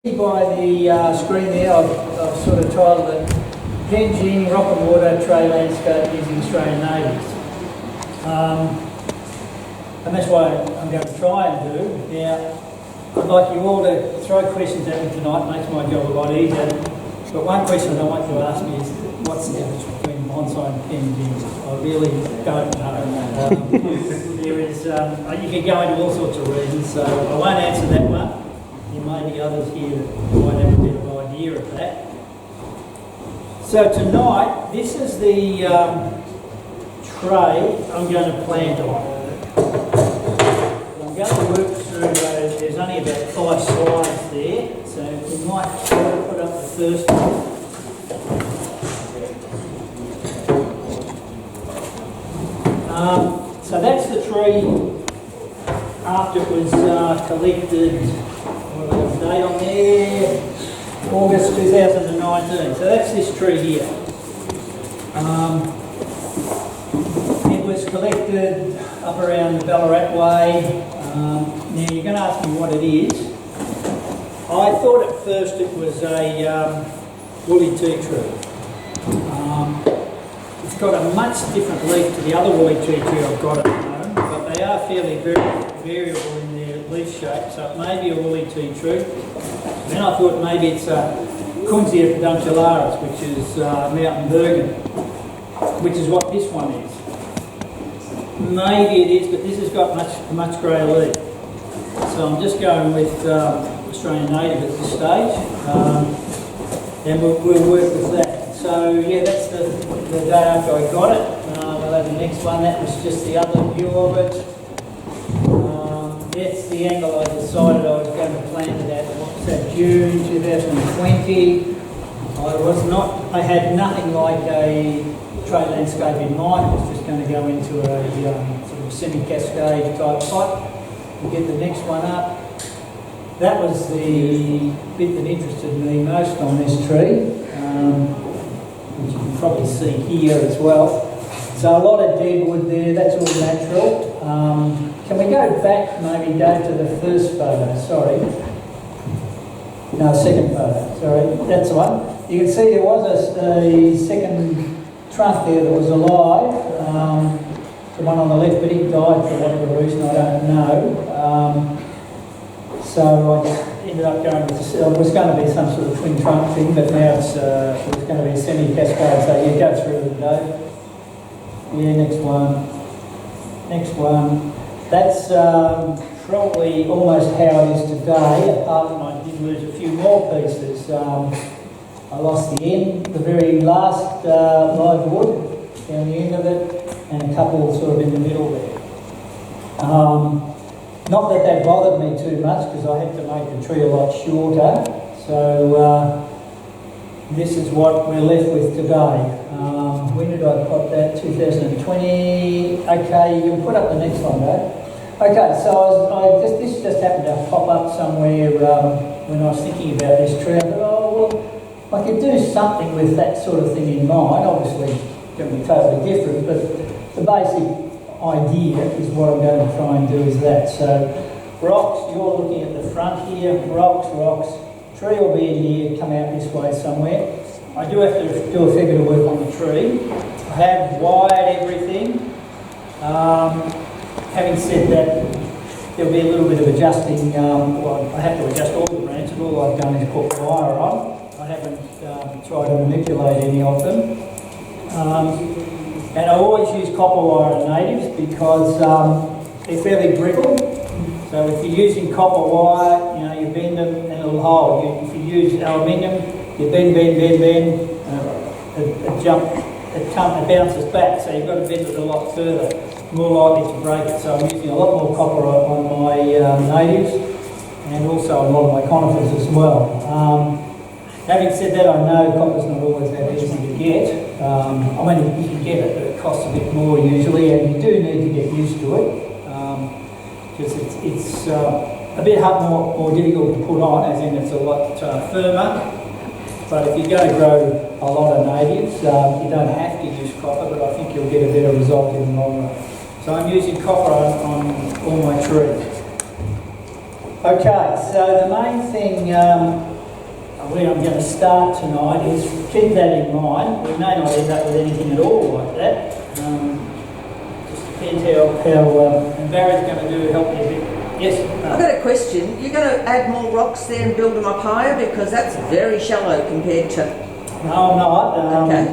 By the screen there, I've sort of titled it Penjing Rock and Water Tray Landscape Using Australian Natives. And that's what I'm going to try and do. Now, I'd like you all to throw questions at me tonight. It makes my job a lot easier. But one question I want you to ask me is, what's the difference between bonsai and Penjing? I really don't know. There is, you can go into all sorts of reasons, so I won't answer that one. There may be others here that might have a bit of idea of that. So tonight, this is the tray I'm going to plant on. I'm going to work through those. There's only about 5 slides there, so we might put up the first one. So that's the tree after it was collected. Date on there, August 2019. So that's this tree here. It was collected up around the Ballarat way. Now you're going to ask me what it is. I thought at first it was a woolly tea tree. It's got a much different leaf to the other woolly tea tree I've got at home, but they are fairly variable in their leaf shape, so it may be a woolly tea tree. Then I thought maybe it's Kunzia peduncularis, which is mountain Bergen, which is what this one is. Maybe it is, but this has got much greyer leaf. So I'm just going with Australian native at this stage, and we'll work with that. So yeah, that's the day after I got it. We'll have the next one. That was just the other view of it. That's the angle I decided I was going to plant it at. What was that, June 2020? I had nothing like a tray landscape in mind. I was just going to go into a sort of semi-cascade type pot. We'll get the next one up. That was the bit that interested me most on this tree, which you can probably see here as well. So a lot of dead wood there, that's all natural. Can we go back, maybe go to the first photo, sorry. No, second photo, sorry, that's the one. You can see there was a second trunk there that was alive, the one on the left, but he died for whatever reason, I don't know. So I ended up going with this. It was going to be some sort of twin trunk thing, but now it's going to be a semi-cascade, so you go through it, Dave. Yeah, next one. Next one. That's probably almost how it is today, apart from I did lose a few more pieces. I lost the end, the very last live wood down the end of it, and a couple sort of in the middle there. Not that that bothered me too much, because I had to make the tree a lot shorter. So this is what we're left with today. When did I plot that? 2020. Okay, you can put up the next one, though. Okay, so this just happened to pop up somewhere when I was thinking about this tree. I thought, oh, well, I could do something with that sort of thing in mind. Obviously, it's going to be totally different, but the basic idea is what I'm going to try and do is that. So, rocks, you're looking at the front here, rocks. Tree will be in here, come out this way somewhere. I do have to do a fair bit of work on the tree. I have wired everything. Having said that, there'll be a little bit of adjusting. I have to adjust all the branches. All I've done is put wire on. I haven't tried to manipulate any of them. And I always use copper wire in natives because they're fairly brittle. So if you're using copper wire, you bend them and it'll hold. If you use aluminium, you bend, it bounces back, so you've got to bend it a lot further, more likely to break it. So I'm using a lot more copper on my natives, and also a lot of my conifers as well. Having said that, I know copper's not always that easy to get. I mean, you can get it, but it costs a bit more usually, and you do need to get used to it, because it's a bit more difficult to put on, as in it's a lot firmer. But if you're going to grow a lot of natives, you don't have to use copper, but I think you'll get a better result in the long run. So I'm using copper on all my trees. Okay, so the main thing where I'm going to start tonight is keep that in mind. We may not end up with anything at all like that. Just depends how and Barry's going to help me a bit. Yes? I've got a question. You're going to add more rocks there and build them up higher, because that's very shallow compared to... No, I'm not. Okay.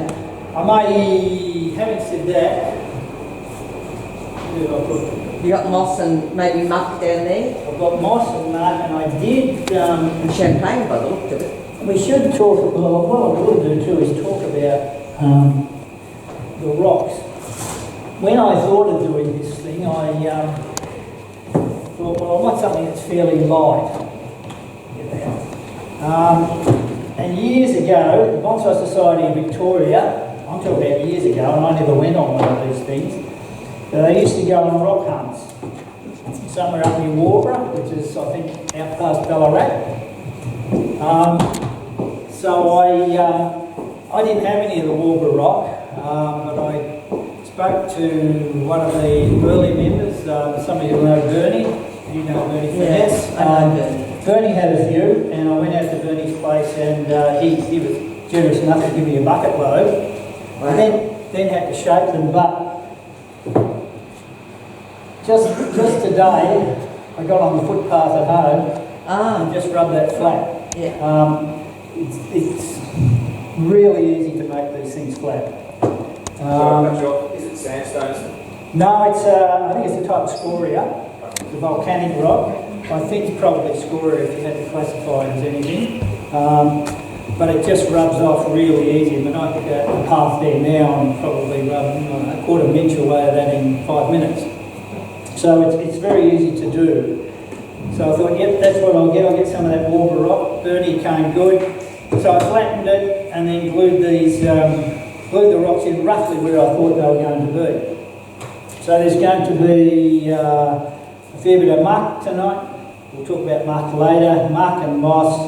I may, having said that, where did I put it? You got moss and maybe muck down there? I've got moss and muck, and I did... and champagne by the look of it. We should talk, well, what I will do too is talk about the rocks. When I thought of doing this thing, I thought, well, I want something that's fairly light. And years ago, the Bonsai Society in Victoria, I'm talking about years ago, and I never went on one of these things, but they used to go on rock hunts. Somewhere up near Warborough, which is, I think, out past Ballarat. So I didn't have any of the Warborough rock, but I spoke to one of the early members, some of you know Bernie. You know Bernie? Yes, I know Bernie. Bernie had a few, and I went out to Bernie's place, and he was generous enough to give me a bucket load. Wow. And then had to shape them, but just today I got on the footpath at home and just rubbed that flat. Yeah. It's really easy to make these things flat. Is it sandstone? No, it's I think it's a type of scoria. It's a volcanic rock. I think it's probably scoria if you had to classify it as anything. But it just rubs off really easy. I mean, I could go the path there now and probably rub a quarter of an inch away of that in 5 minutes. So it's very easy to do. So I thought, yep, that's what I'll get. I'll get some of that Warborough rock. Bernie came good. So I flattened it and then glued the rocks in roughly where I thought they were going to be. So there's going to be a fair bit of muck tonight. We'll talk about muck later. Muck and moss,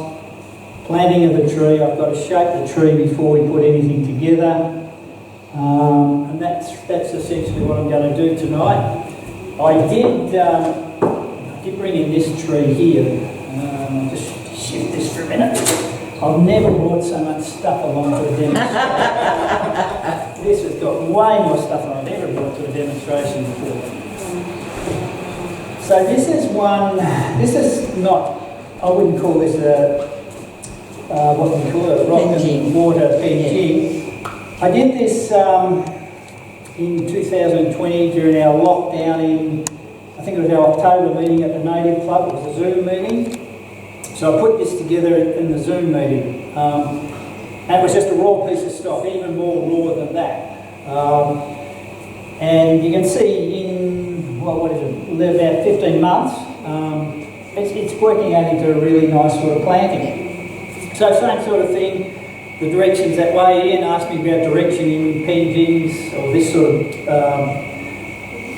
planting of the tree. I've got to shape the tree before we put anything together. And that's essentially what I'm going to do tonight. I did bring in this tree here. I'll just shift this for a minute. I've never brought so much stuff along to a demonstration. This has got way more stuff than I've ever brought to a demonstration before. So this is not, I wouldn't call this what we call it, rock and water Penjing. I did this in 2020 during our lockdown I think it was our October meeting at the Native Club. It was a Zoom meeting. So I put this together in the Zoom meeting. And it was just a raw piece of stock, even more raw than that. And you can see in, well, what is it, about 15 months, it's working out into a really nice sort of planting. So same sort of thing, the directions that way. Ian asked me about direction in Penjings, or this sort of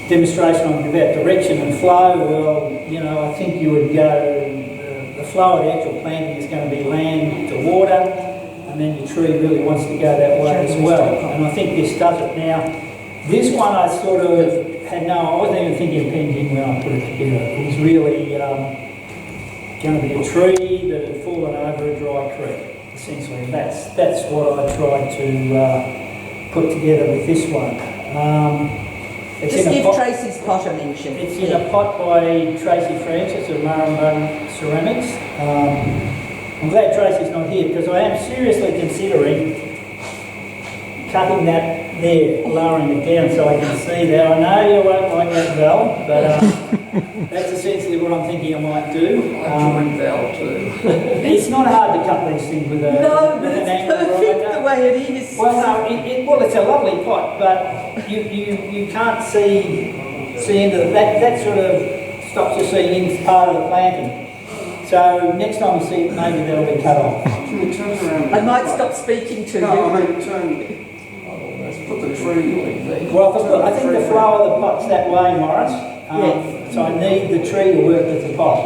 demonstration on about direction and flow. Well, you know, I think you would go, the flow of the actual planting is going to be land to water, and then your tree really wants to go that way as well. And I think this does it now. This one I sort of had I wasn't even thinking of Penjing when I put it together. It was really going to be a tree that had fallen over a dry creek, essentially. That's what I tried to put together with this one. Just give Tracy's pot a mention. It's in a pot by Tracy Francis of Marambone Ceramics. I'm glad Tracy's not here because I am seriously considering cutting that there, lowering it down so I can see that. I know you won't like that, Val, but that's essentially what I'm thinking I might do. I joined Val too. It's not hard to cut these things with an angle perfect the way it is. Well, no, well, it's a lovely pot, but you can't see into that sort of stops you seeing in part of the planting. So next time you see it, maybe that'll be cut off. I might stop speaking to you. No, I mean, put the tree. Well, I think the flow of the pot's that way, Morris. So I need the tree to work with the pot.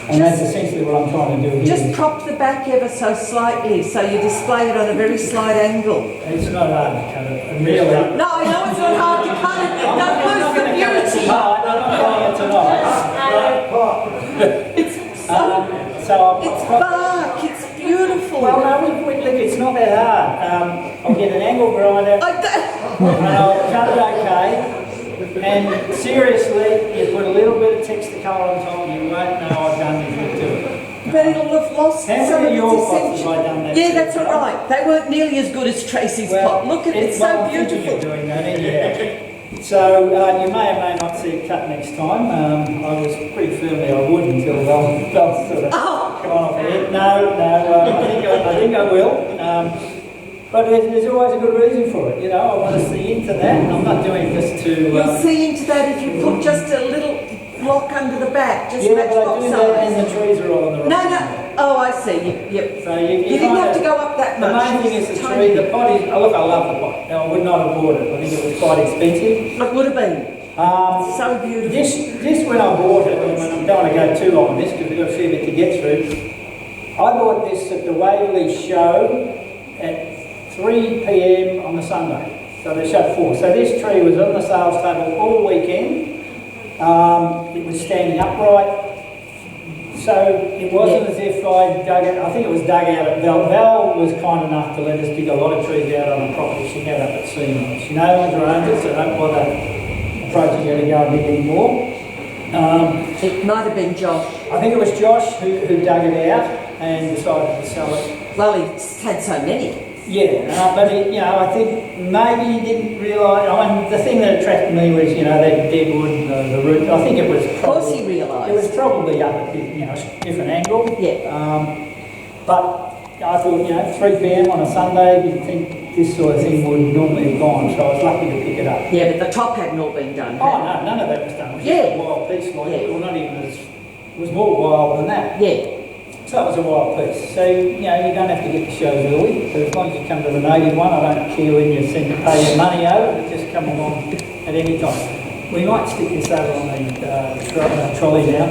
And that's essentially what I'm trying to do here. Just prop the back ever so slightly so you display it on a very slight angle. It's not hard to cut it. Really. No, I know it's not hard to cut it. Don't lose the beauty. No, I'm not cutting it tonight. It's so So It's bark, it's beautiful. well, no, look, it's not that hard. I'll get an angle grinder and I'll cut it okay. And seriously, you put a little bit of texture colour on top, you won't know I've done anything to it. But it'll have lost How some many of of your its pots have essential. I done that Yeah, to? that's all right. They weren't nearly as good as Tracy's pot. Look at it, it's well, so I'm thinking beautiful. of doing that anyhow. So you may or may not see it cut next time. I was pretty firmly I would until they'll sort of come on off the head. No, I think I will. But there's always a good reason for it. You know, I want to see into that. I'm not doing this to. You'll see into that if you put just a little block under the back, just Yeah, but I matchbox do that size. and the trees are all on the right. No. Oh, I see. Yep. So You didn't have to go up that The much. main thing is the Tiny. tree. The pot is. Oh, look, I love the pot. Now, I would not have bought it. I think it was quite expensive. It would have been. So beautiful. This when I bought it, and I don't want to go too long on this because we've got a fair bit to get through. I bought this at the Waverley show at 3 p.m. on the Sunday. So they shut 4. So this tree was on the sales table all weekend. It was standing upright. So it wasn't as if I dug it, I think it was dug out at Val. Val was kind enough to let us dig a lot of trees out on the property she had up at Seymour. She no longer owns it, so don't bother approaching her to go and dig anymore. It might have been Josh. I think it was Josh who dug it out and decided to sell it. Well, he's had so many. Yeah, but I think maybe he didn't realise. I mean, the thing that attracted me was, that dead wood, the root. I think it was. Of course, he realised. It was probably up at a different angle. Yeah. But I thought, 3 p.m. on a Sunday, you'd think this sort of thing would normally have gone. So I was lucky to pick it up. Yeah, but the top hadn't all been done. Oh no, none of that was done. It was Yeah. just a wild piece, Yeah. well, not even as. It was more wild than that. Yeah. So it was a wild piece. So, you don't have to get the shows early. So as long as you come to the native one, I don't care when you send to pay your money over, but just come along at any time. We might stick this over on the trolley now.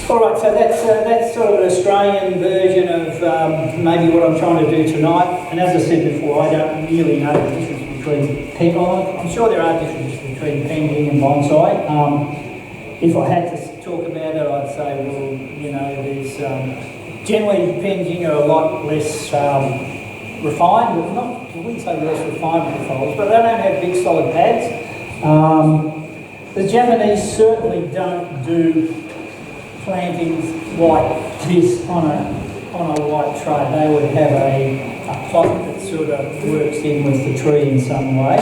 All right, so that's sort of an Australian version of maybe what I'm trying to do tonight. And as I said before, I don't really know the difference between I'm sure there are differences between Penjing and bonsai. If I had to talk about it, I'd say, well, there's generally Penjing are a lot less refined. Well, I wouldn't say less refined with the folds, but they don't have big solid pads. The Japanese certainly don't do plantings like this on a white tray. They would have a pot that sort of works in with the tree in some way.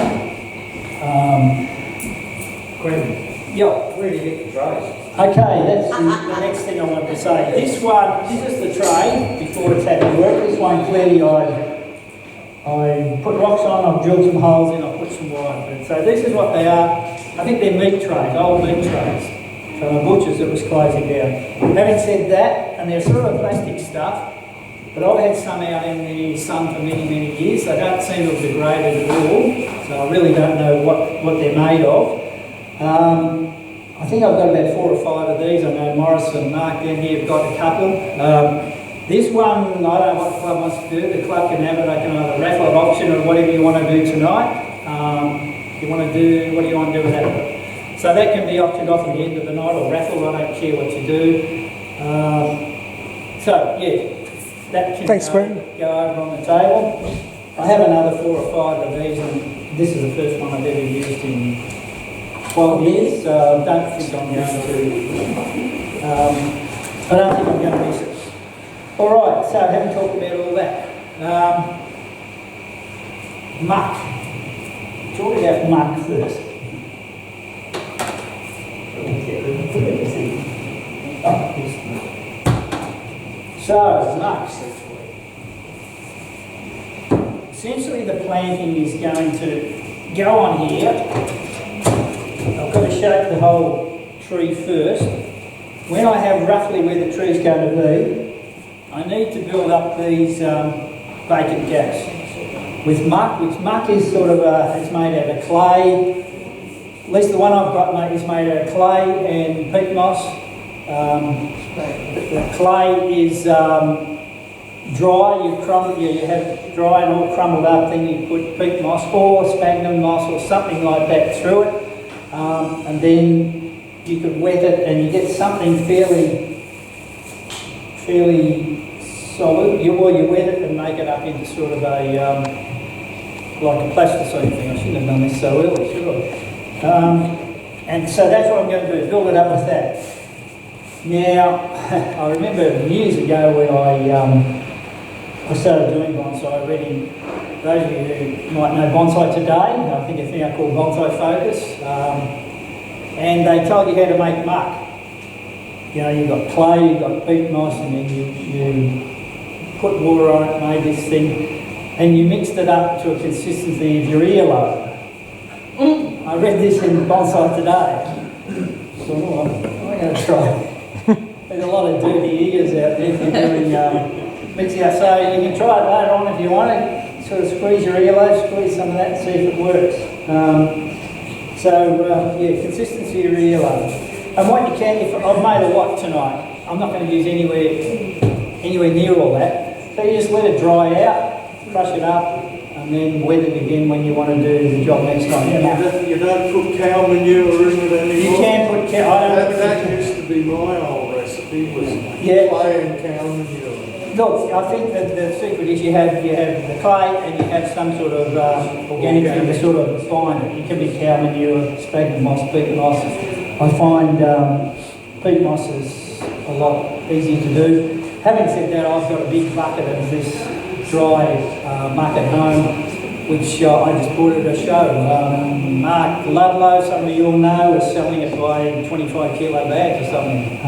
Quentin, Yeah. where do you get the trays? Okay, that's the next thing I wanted to say. This is the tray before it's had to work. This one clearly I put rocks on, I've drilled some holes in, I've put some wire in. So this is what they are. I think they're meat trays, old meat trays from a butcher's that was closing down. Having said that, and they're sort of plastic stuff, but I've had some out in the sun for many, many years. They don't seem to have degraded at all, so I really don't know what they're made of. I think I've got about 4 or 5 of these. I know Morris and Mark down here have got a couple. This one, I don't know what the club wants to do. The club can have it. They can either raffle at auction or whatever you want to do tonight. What do you want to do with that? So that can be auctioned off at the end of the night or raffle. I don't care what you do. That can go over on the table. I have another 4 or 5 of these, and this is the first one I've ever used in 12 years, so I don't think I'm going to miss it. All right, so having talked about all that, muck. Talk about muck first. So, muck. Essentially the planting is going to go on here. I've got to shape the whole tree first. When I have roughly where the tree's going to be, I need to build up these vacant gaps with muck, which muck is sort of it's made out of clay. At least the one I've got is made out of clay and peat moss. The clay is dry, you have it dry and all crumbled up, then you put peat moss or sphagnum moss or something like that through it. And then you could wet it and you get something fairly fairly solid. You wet it and make it up into sort of a like a plasticine thing. I shouldn't have done this so early, should I? And so that's what I'm going to do, build it up with that. Now, I remember years ago when I started doing bonsai, I read in, those of you who might know Bonsai Today, I think it's now called Bonsai Focus, and they told you how to make muck. You know, you've got clay, you've got peat moss, and then you put water on it, made this thing, and you mixed it up to a consistency of your earlobe. I read this in Bonsai Today, so I'm going to try. There's a lot of dirty ears out there for doing mixing up, so you can try it later on if you want to. Sort of squeeze your earlobe, squeeze some of that, and see if it works. Yeah, consistency of your earlobe. And what you can, if I've made a lot tonight, I'm not going to use anywhere near all that. So you just let it dry out, crush it up, and then wet it again when you want to do the job next time. You don't put cow manure in it anymore? You can put cow. That used to be my old recipe, was clay and cow manure. Look, I think that the secret is you have the clay and you have some sort of organic thing to sort of bind it. It can be cow manure, sphagnum moss, peat moss. I find peat moss is a lot easier to do. Having said that, I've got a big bucket of this dry muck at home, which I just bought at a show. Mark Ludlow, some of you all know, is selling it by 25 kilo bags or something.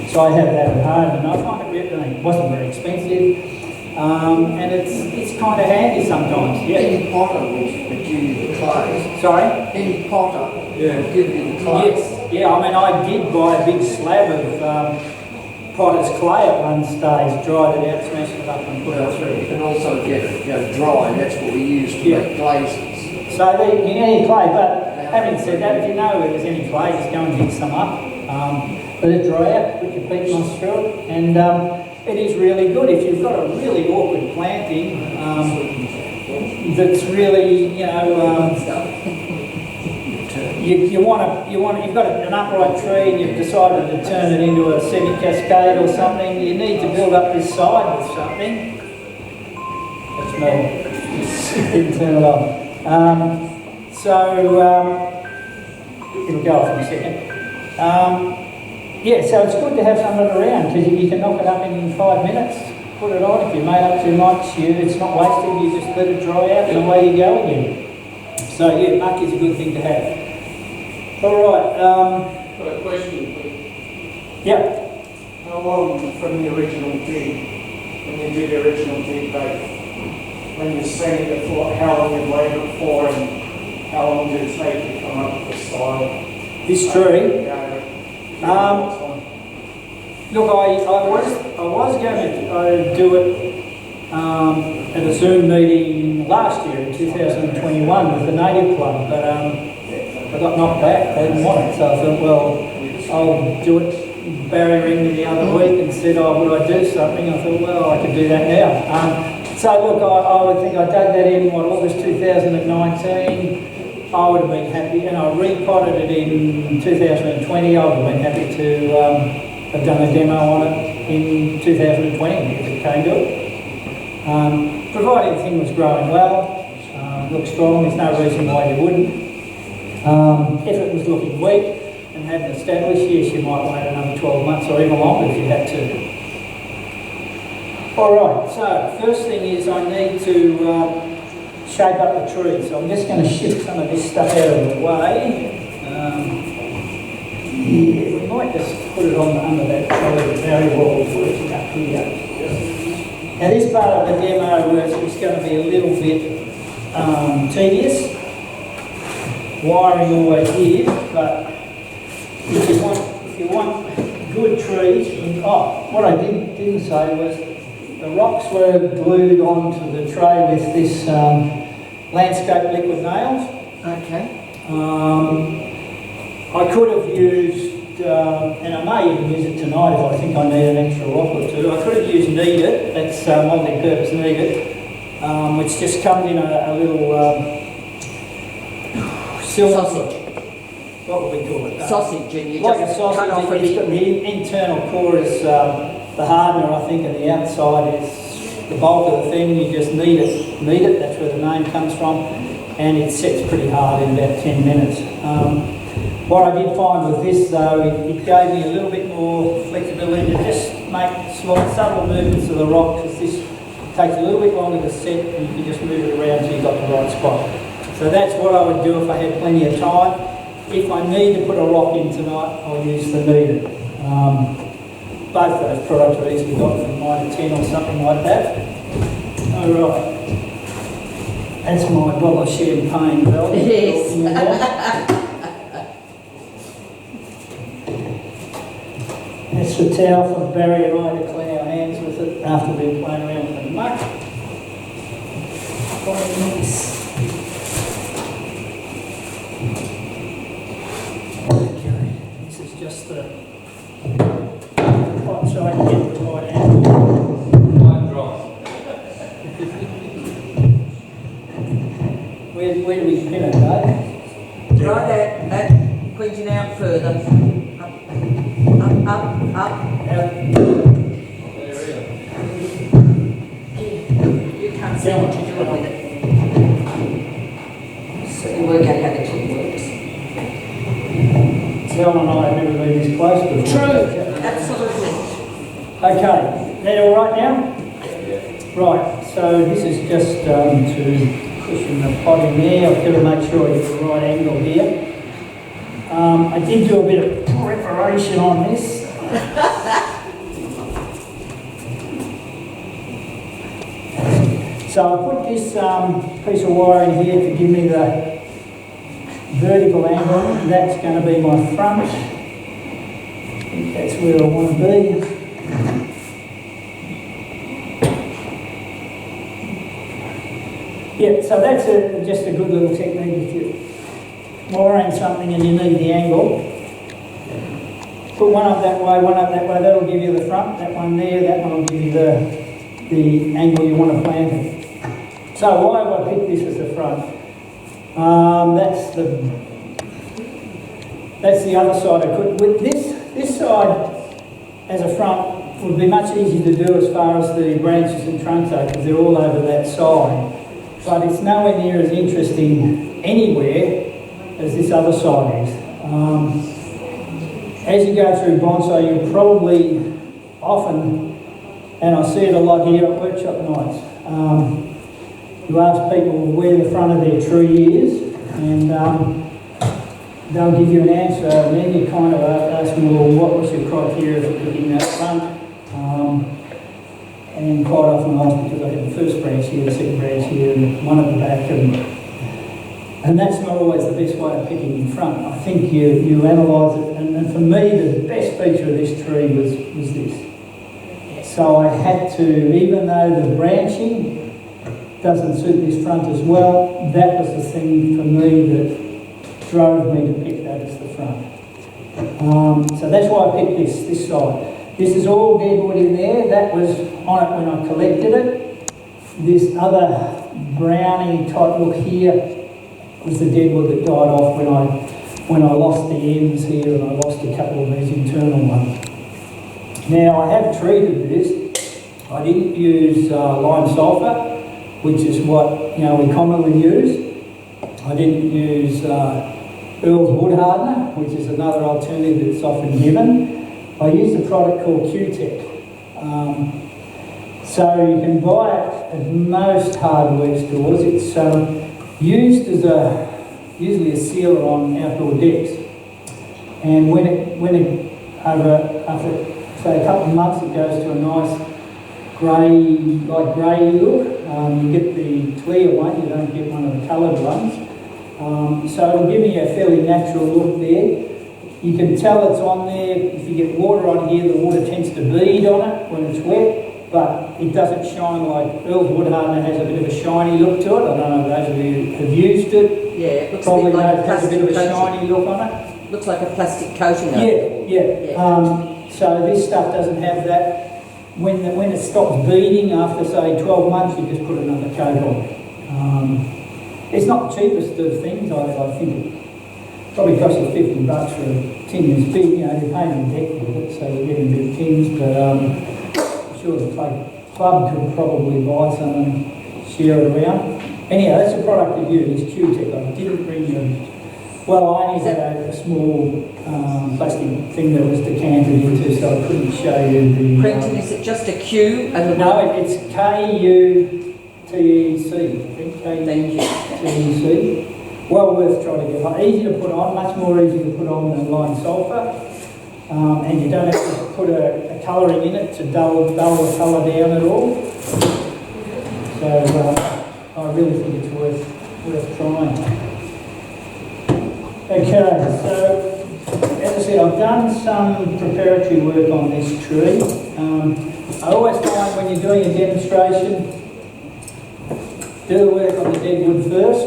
So I have that at home, and I find it wasn't very expensive, and it's kind of handy sometimes. Yeah. Any potter would give you the clay. Sorry? Any potter would give you the clay. Yes. Yeah. I mean, I did buy a big slab of potter's clay at one stage, dried it out, smashed it up, and put it through. You can also get it dry. That's what we use to make glazes. So you can get any clay, but having said that, if you know where there's any clay, just go and dig some up. Let it dry out, put your peat moss through it, and it is really good. If you've got a really awkward planting that's really, you've got an upright tree and you've decided to turn it into a semi-cascade or something, you need to build up this side with something. That's me. Didn't turn it on. It'll go off in a second. Yeah, so it's good to have some of it around because you can knock it up in 5 minutes, put it on. If you made up too much, it's not wasted, you just let it dry out and away you go again. So yeah, muck is a good thing to have. All right. Got a question, please. Yeah. How long from the original dig, when you did the original dig, when you're setting it for, how long you've laid it for, and how long did it take to come up with the style? This tree? Yeah. Look, I was going to do it at a Zoom meeting last year in 2021 with the Native Club, but I got knocked back. They didn't want it, so I thought, well, I'll do it. Barry rang me the other week and said, oh, would I do something? I thought, well, I could do that now. So look, I would think I dug that in, August 2019. I would have been happy, and I repotted it in 2020. I would have been happy to have done a demo on it in 2020 if it came to it. Provided the thing was growing well, looked strong, there's no reason why you wouldn't. If it was looking weak and hadn't established, yes, you might wait another 12 months or even longer if you had to. All right, so first thing is I need to shape up the tree. So I'm just going to shift some of this stuff out of the way. Yeah, we might just put it on under that tree very well working up here. Now this part of the demo is going to be a little bit tedious. Wiring always is, but if you want good trees, what I didn't say was the rocks were glued onto the tray with this landscape liquid nails. Okay. I could have used, and I may even use it tonight if I think I need an extra rock or two. I could have used Knead It, that's multi-purpose Knead It, which just comes in a little Sausage. What would we call it? Sausage, and you like just a sausage. cut off a It's got bit. the internal core is the hardener, I think, on the outside is the bulk of the thing. You just knead it, that's where the name comes from, and it sets pretty hard in about 10 minutes. What I did find with this though, it gave me a little bit more flexibility to just make slight subtle movements of the rock, because this takes a little bit longer to set and you can just move it around till you've got the right spot. So that's what I would do if I had plenty of time. If I need to put a rock in tonight, I'll use the kneader. Both those products are easily got from 9 to 10 or something like that. Alright. That's my bottle of champagne, Val. Yes. That's the towel for Barry and I to clean our hands with it after we've been playing around with the muck. Quite nice. Okay, this is just the pot so I can get the right angle. Where do we pin it, Dave? Right that Quentin out further. Up. Out. You can't see what you're doing with it. So you work out how the tip works. Val and I have never been this close before. True, absolutely. Okay, that all right now? Right, so this is just to cushion the pot in there. I've got to make sure I get the right angle here. I did do a bit of preparation on this. So I put this piece of wire in here to give me the vertical angle. That's going to be my front. I think that's where I want to be. Yeah, so that's just a good little technique. If you're wiring something and you need the angle, put one up that way, that'll give you the front, that one there, that one will give you the angle you want to plant it. So why have I picked this as the front? That's the other side I could. With this side as a front would be much easier to do as far as the branches and trunks are, because they're all over that side. But it's nowhere near as interesting anywhere as this other side is. As you go through bonsai, you'll probably often, and I see it a lot here at workshop nights, you ask people where the front of their tree is, and they'll give you an answer, and then you kind of ask them, well, what was your criteria for picking that front? And quite often I ask, because I had the first branch here, the second branch here, and one at the back, and that's not always the best way of picking in front. I think you analyse it, and for me the best feature of this tree was this. So I had to, even though the branching doesn't suit this front as well, that was the thing for me that drove me to pick that as the front. So that's why I picked this side. This is all deadwood in there. That was on it when I collected it. This other browny type look here was the deadwood that died off when I lost the ends here, and I lost a couple of these internal ones. Now I have treated this. I didn't use lime sulphur, which is what we commonly use. I didn't use Earl's wood hardener, which is another alternative that's often given. I used a product called Q-Tech. So you can buy it at most hardware stores. It's used as usually a sealer on outdoor decks. And when it after say a couple of months, it goes to a nice light grey look. You get the clear one, you don't get one of the coloured ones. So it'll give me a fairly natural look there. You can tell it's on there. If you get water on here, the water tends to bead on it when it's wet, but it doesn't shine like Earl's wood hardener has a bit of a shiny look to it. I don't know if those of you have used it. Yeah, it looks Probably a bit like know it has a bit of a shiny look on it. Looks like a plastic coating over it. Yeah. So this stuff doesn't have that. When it stops beading after say 12 months, you just put another coat on. It's not the cheapest of things. I think it probably costs you $50 for a tin this big. You're paying in deck with it, so you're getting big tins. But sure the club could probably buy some and share it around. Anyhow, that's a product of you, this Q-Tech. I didn't bring them. Well, I only had a small plastic thing that was decanted into, so I couldn't show you the... Quentin, is it just a Q and the... No, it's K-U-T-E-C, I think. Thank you. K-U-T-E-C. Well worth trying to get on. Easy to put on, much more easy to put on than lime sulphur. And you don't have to put a colouring in it to dull the colour down at all. So I really think it's worth trying. Okay, so as I said, I've done some preparatory work on this tree. I always find when you're doing a demonstration, do the work on the dead wood first.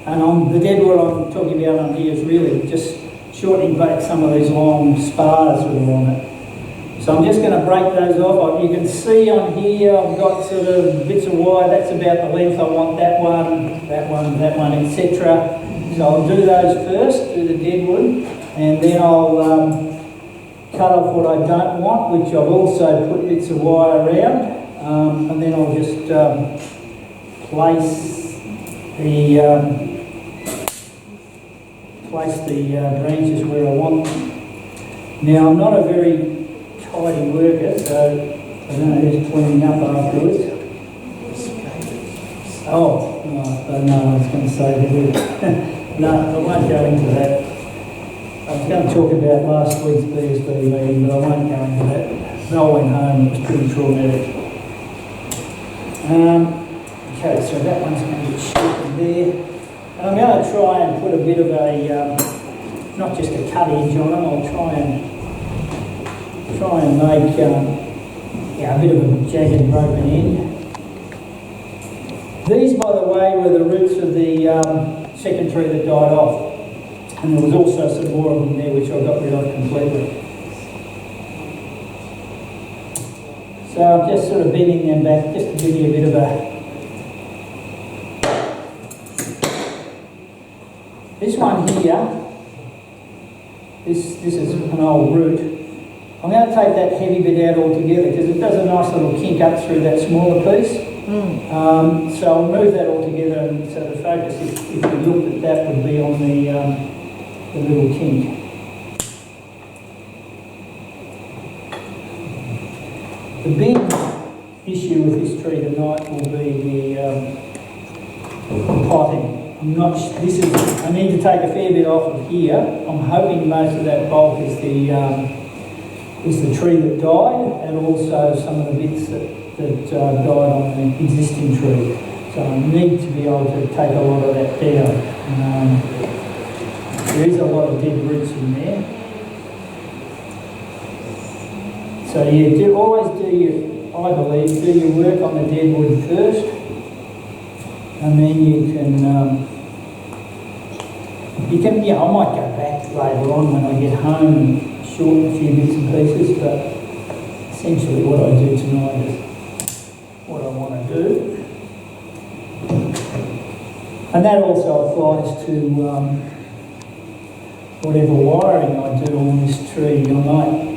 And on the dead wood I'm talking about on here is really just shortening back some of these long spars that are on it. So I'm just going to break those off. You can see on here I've got sort of bits of wire, that's about the length I want, that one, etc. So I'll do those first, do the dead wood, and then I'll cut off what I don't want, which I've also put bits of wire around, and then I'll just place the branches where I want them. Now I'm not a very tidy worker, so I don't know who's cleaning up afterwards. Oh, no, I was going to say that. No, I won't go into that. I was going to talk about last week's BSB meeting, but I won't go into that. Mel went home, it was pretty traumatic. Okay, so that one's going to get shortened there. And I'm going to try and put a bit of a, not just a cut edge on them, I'll try and make a bit of a jagged broken end. These, by the way, were the roots of the second tree that died off. And there was also some more of them there which I got rid of completely. So I'm just sort of bending them back just to give you a bit of a... This one here, this is an old root. I'm going to take that heavy bit out altogether because it does a nice little kink up through that smaller piece. So I'll move that all together, and so the focus, if we looked at that, would be on the little kink. The big issue with this tree tonight will be the potting. I need to take a fair bit off of here. I'm hoping most of that bulk is the tree that died, and also some of the bits that died on the existing tree. So I need to be able to take a lot of that down. There is a lot of dead roots in there. So you always do your work on the dead wood first, and then you can, I might go back later on when I get home and shorten a few bits and pieces, but essentially what I do tonight is what I want to do. And that also applies to whatever wiring I do on this tree.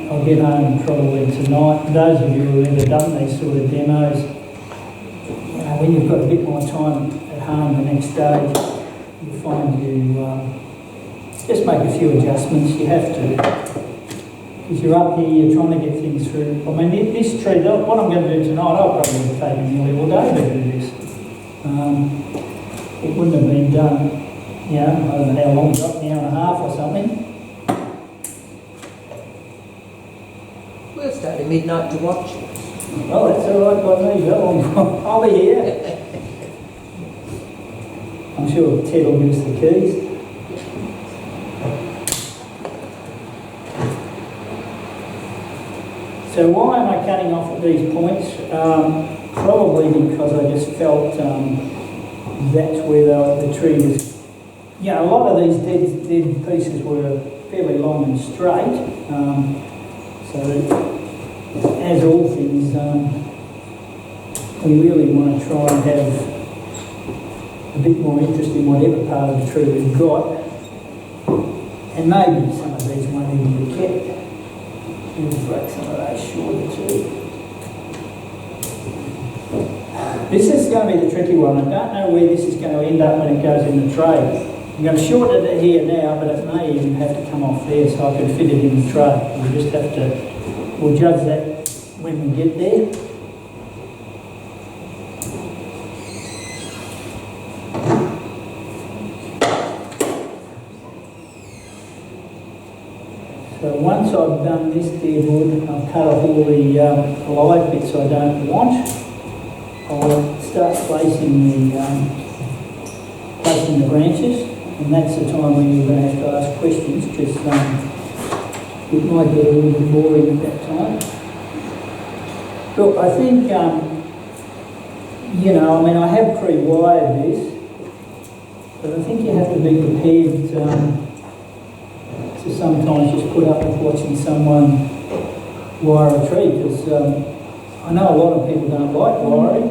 I'll get home probably tonight. Those of you who have ever done these sort of demos, when you've got a bit more time at home the next day, you find you just make a few adjustments. You have to. Because you're up here, you're trying to get things through. I mean, this tree, what I'm going to do tonight, I'll probably have taken nearly all day to do this. It wouldn't have been done, I don't know how long, an hour and a half or something. We'll stay at midnight to watch. Well, that's all right by me, Bill. I'll be here. I'm sure Ted will give us the keys. So why am I cutting off at these points? Probably because I just felt that's where the tree was. A lot of these dead pieces were fairly long and straight. So as all things, we really want to try and have a bit more interest in whatever part of the tree we've got. And maybe some of these won't even be kept. We'll break some of those shorter too. This is going to be the tricky one. I don't know where this is going to end up when it goes in the tray. I'm going to shorten it here now, but it may even have to come off there so I can fit it in the tray. We'll just have to, we'll judge that when we get there. So once I've done this dear wood, I've cut off all the live bits I don't want. I'll start placing the branches, and that's the time when you're going to have to ask questions, because it might get a little bit boring at that time. Look, I think, I have pre-wired this, but I think you have to be prepared to sometimes just put up with watching someone wire a tree, because I know a lot of people don't like wiring,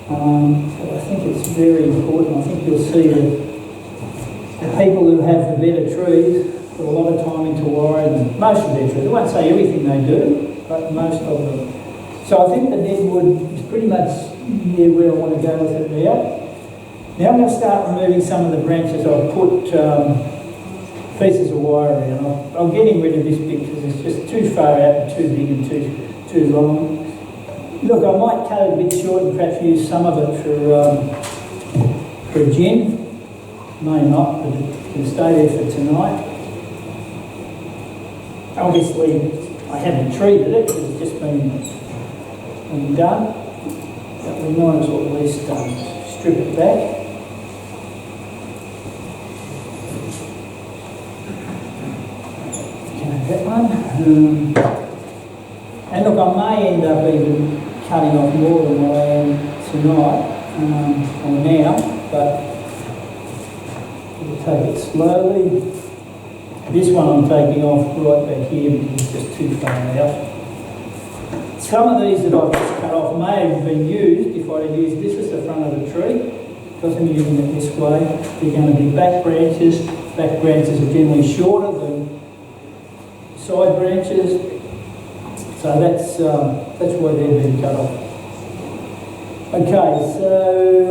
but I think it's very important. I think you'll see that the people who have the better trees put a lot of time into wiring most of their trees. I won't say everything they do, but most of them. So I think the deadwood is pretty much where I want to go with it now. Now I'm going to start removing some of the branches. I've put pieces of wire around. I'm getting rid of this bit because it's just too far out and too big and too long. Look, I might cut it a bit short and perhaps use some of it for a gin. May not, but it can stay there for tonight. Obviously, I haven't treated it because it's just been done. But we might as well at least strip it back. That one. And look, I may end up even cutting off more than what I am tonight, or now, but we'll take it slowly. This one I'm taking off right back here because it's just too far out. Some of these that I've just cut off may have been used if I'd have used this as the front of the tree. Because I'm using it this way, they're going to be back branches. Back branches are generally shorter than side branches, so that's why they're being cut off. Okay, so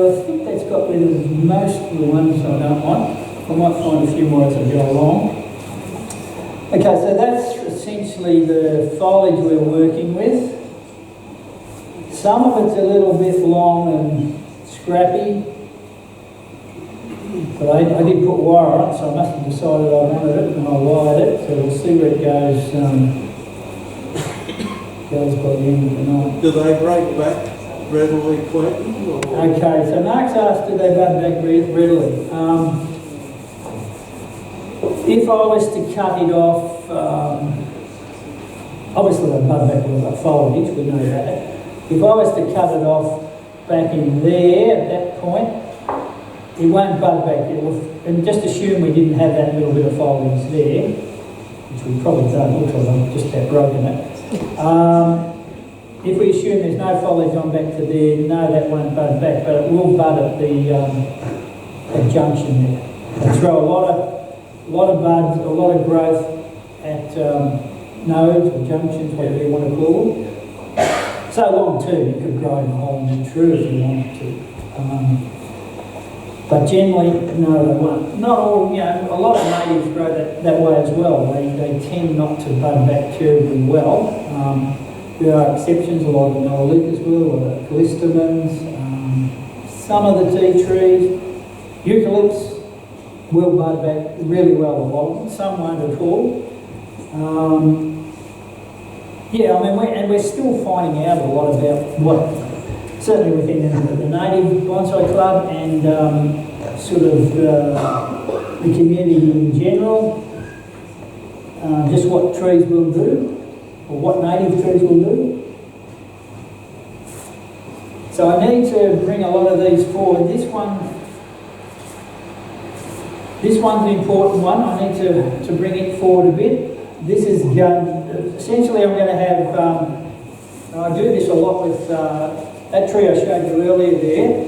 I think that's got rid of most of the ones I don't want. I might find a few more as I go along. Okay, so that's essentially the foliage we're working with. Some of it's a little bit long and scrappy, but I did put wire on it, so I must have decided I wanted it and I wired it, so we'll see where it goes by the end of the night. Do they break back readily, Quentin? Okay, so Mark's asked, do they bud back readily? If I was to cut it off, obviously they bud back with like foliage, we know that. If I was to cut it off back in there at that point, it won't bud back. And just assume we didn't have that little bit of foliage there, which we probably don't, because I've just about broken it. If we assume there's no foliage on back to there, no, that won't bud back, but it will bud at the junction there. They throw a lot of buds, a lot of growth at nodes or junctions, whatever you want to call them. So long too, you could grow in a whole new tree if you wanted to. But generally, no, they won't. Not all, a lot of natives grow that way as well. They tend not to bud back terribly well. There are exceptions, a lot of the Nollicas will, a lot of callistemons, some of the tea trees. Eucalypts will bud back really well a lot, some won't at all. We're still finding out a lot about what, certainly within the native bonsai club and sort of the community in general, just what trees will do, or what native trees will do. So I need to bring a lot of these forward. This one's an important one. I need to bring it forward a bit. This is essentially I'm going to have, I do this a lot with that tree I showed you earlier there.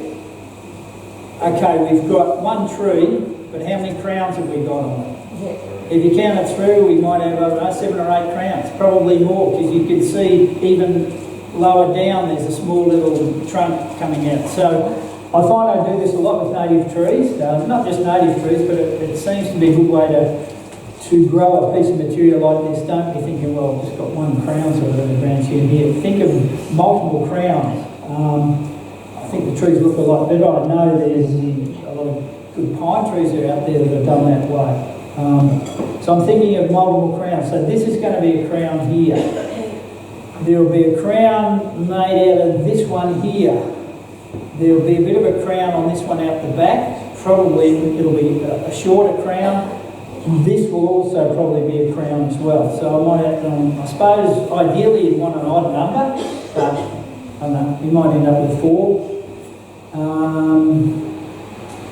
Okay, we've got one tree, but how many crowns have we got on it? Yeah. if you count it through, we might have, I don't know, 7 or 8 crowns, probably more, because you can see even lower down there's a small little trunk coming out. So I find I do this a lot with native trees, not just native trees, but it seems to be a good way to grow a piece of material like this. Don't be thinking, well, I've just got one crown sort of in the branch here. Think of multiple crowns. I think the trees look a lot better. I know there's a lot of good pine trees that are out there that are done that way. So I'm thinking of multiple crowns. So this is going to be a crown here. There will be a crown made out of this one here. There will be a bit of a crown on this one out the back. Probably it'll be a shorter crown. This will also probably be a crown as well. So I might have, I suppose ideally you'd want an odd number, but I don't know, you might end up with 4.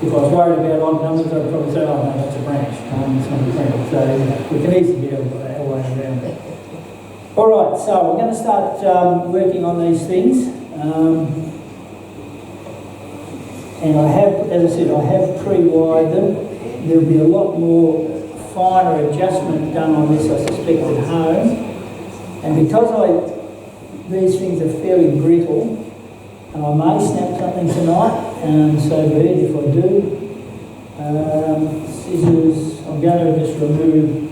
If I was worried about odd numbers, I'd probably say, oh no, that's a branch. It's not a crown. So we can easily get our way around it. All right, so we're going to start working on these things. And I have, as I said, I have pre-wired them. There'll be a lot more finer adjustment done on this, I suspect, at home. And because these things are fairly brittle, and I may snap something tonight, and so be it if I do. Scissors, I'm going to just remove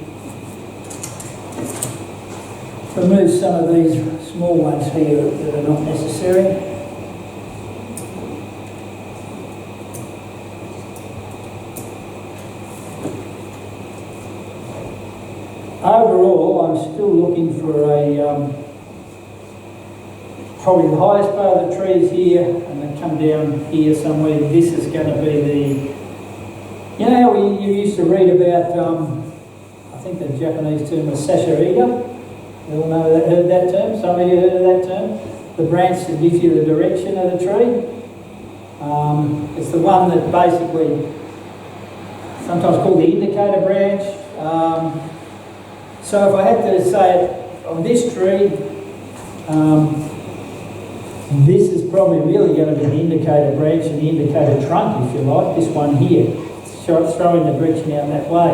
some of these small ones here that are not necessary. Overall, I'm still looking for probably the highest part of the trees here, and then come down here somewhere. This is going to be you know how you used to read about, I think the Japanese term was sashirida. You all know heard that term? Some of you heard of that term? The branch that gives you the direction of the tree. It's the one that basically, sometimes called the indicator branch. So if I had to say on this tree, this is probably really going to be the indicator branch and the indicator trunk, if you like, this one here. Throwing the direction out that way.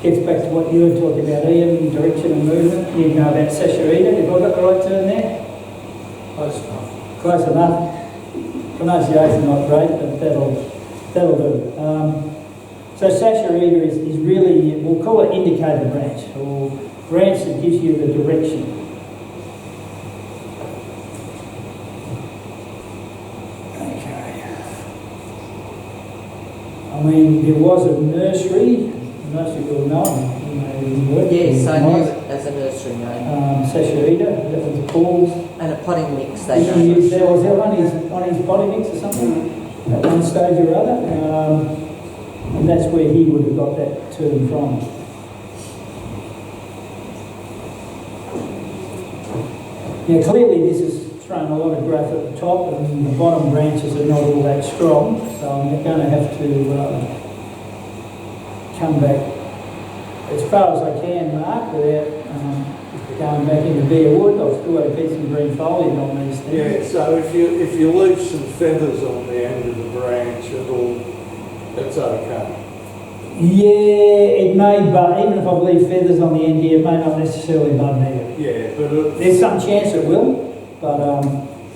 Gets back to what you were talking about, Ian, direction and movement. You know about sashirida. Have I got the right term there? Close enough. Close enough. Pronunciation not great, but that'll do. So sashirida is really, we'll call it indicator branch, or branch that gives you the direction. Okay. I mean, there was a nursery will know. Yes, I knew it as a nursery name. Sashirida, that was called. And a potting mix, they know. Was that on his potting mix or something? At one stage or other. And that's where he would have got that term from. Now clearly this has thrown a lot of growth at the top, and the bottom branches are not all that strong, so I'm going to have to come back as far as I can, Mark, without going back into bare wood. I've still got to keep some green foliage on these things. Yeah, so if you leave some feathers on the end of the branch, it's okay. Yeah, it may bud. Even if I leave feathers on the end here, it may not necessarily bud there. Yeah, but There's some chance it will, but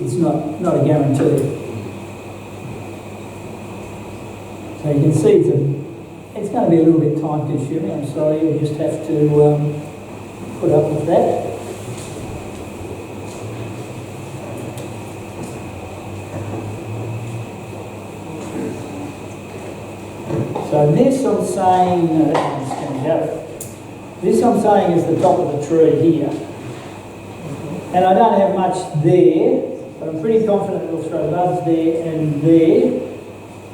it's not a guarantee. So you can see it's going to be a little bit time consuming. I'm sorry, you'll just have to put up with that. So this I'm saying, this I'm saying is the top of the tree here. And I don't have much there, but I'm pretty confident it'll throw buds there and there,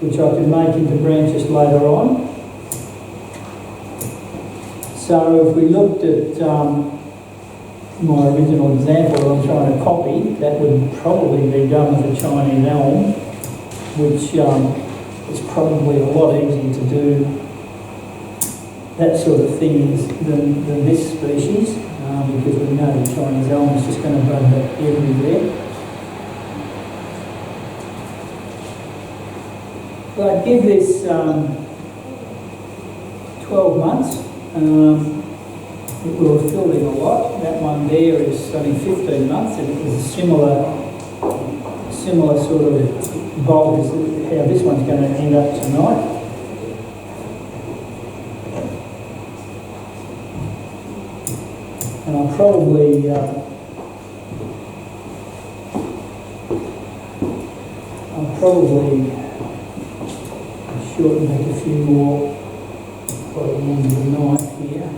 which I can make into branches later on. So if we looked at my original example that I'm trying to copy, that would probably be done with a Chinese elm, which it's probably a lot easier to do that sort of thing than this species, because we know the Chinese elm is just going to bud everywhere. But I'd give this 12 months, It will have filled in a lot. That one there is only 15 months, and it was a similar sort of bulb as how this one's going to end up tonight. And I'll probably shorten back a few more by the end of the night here.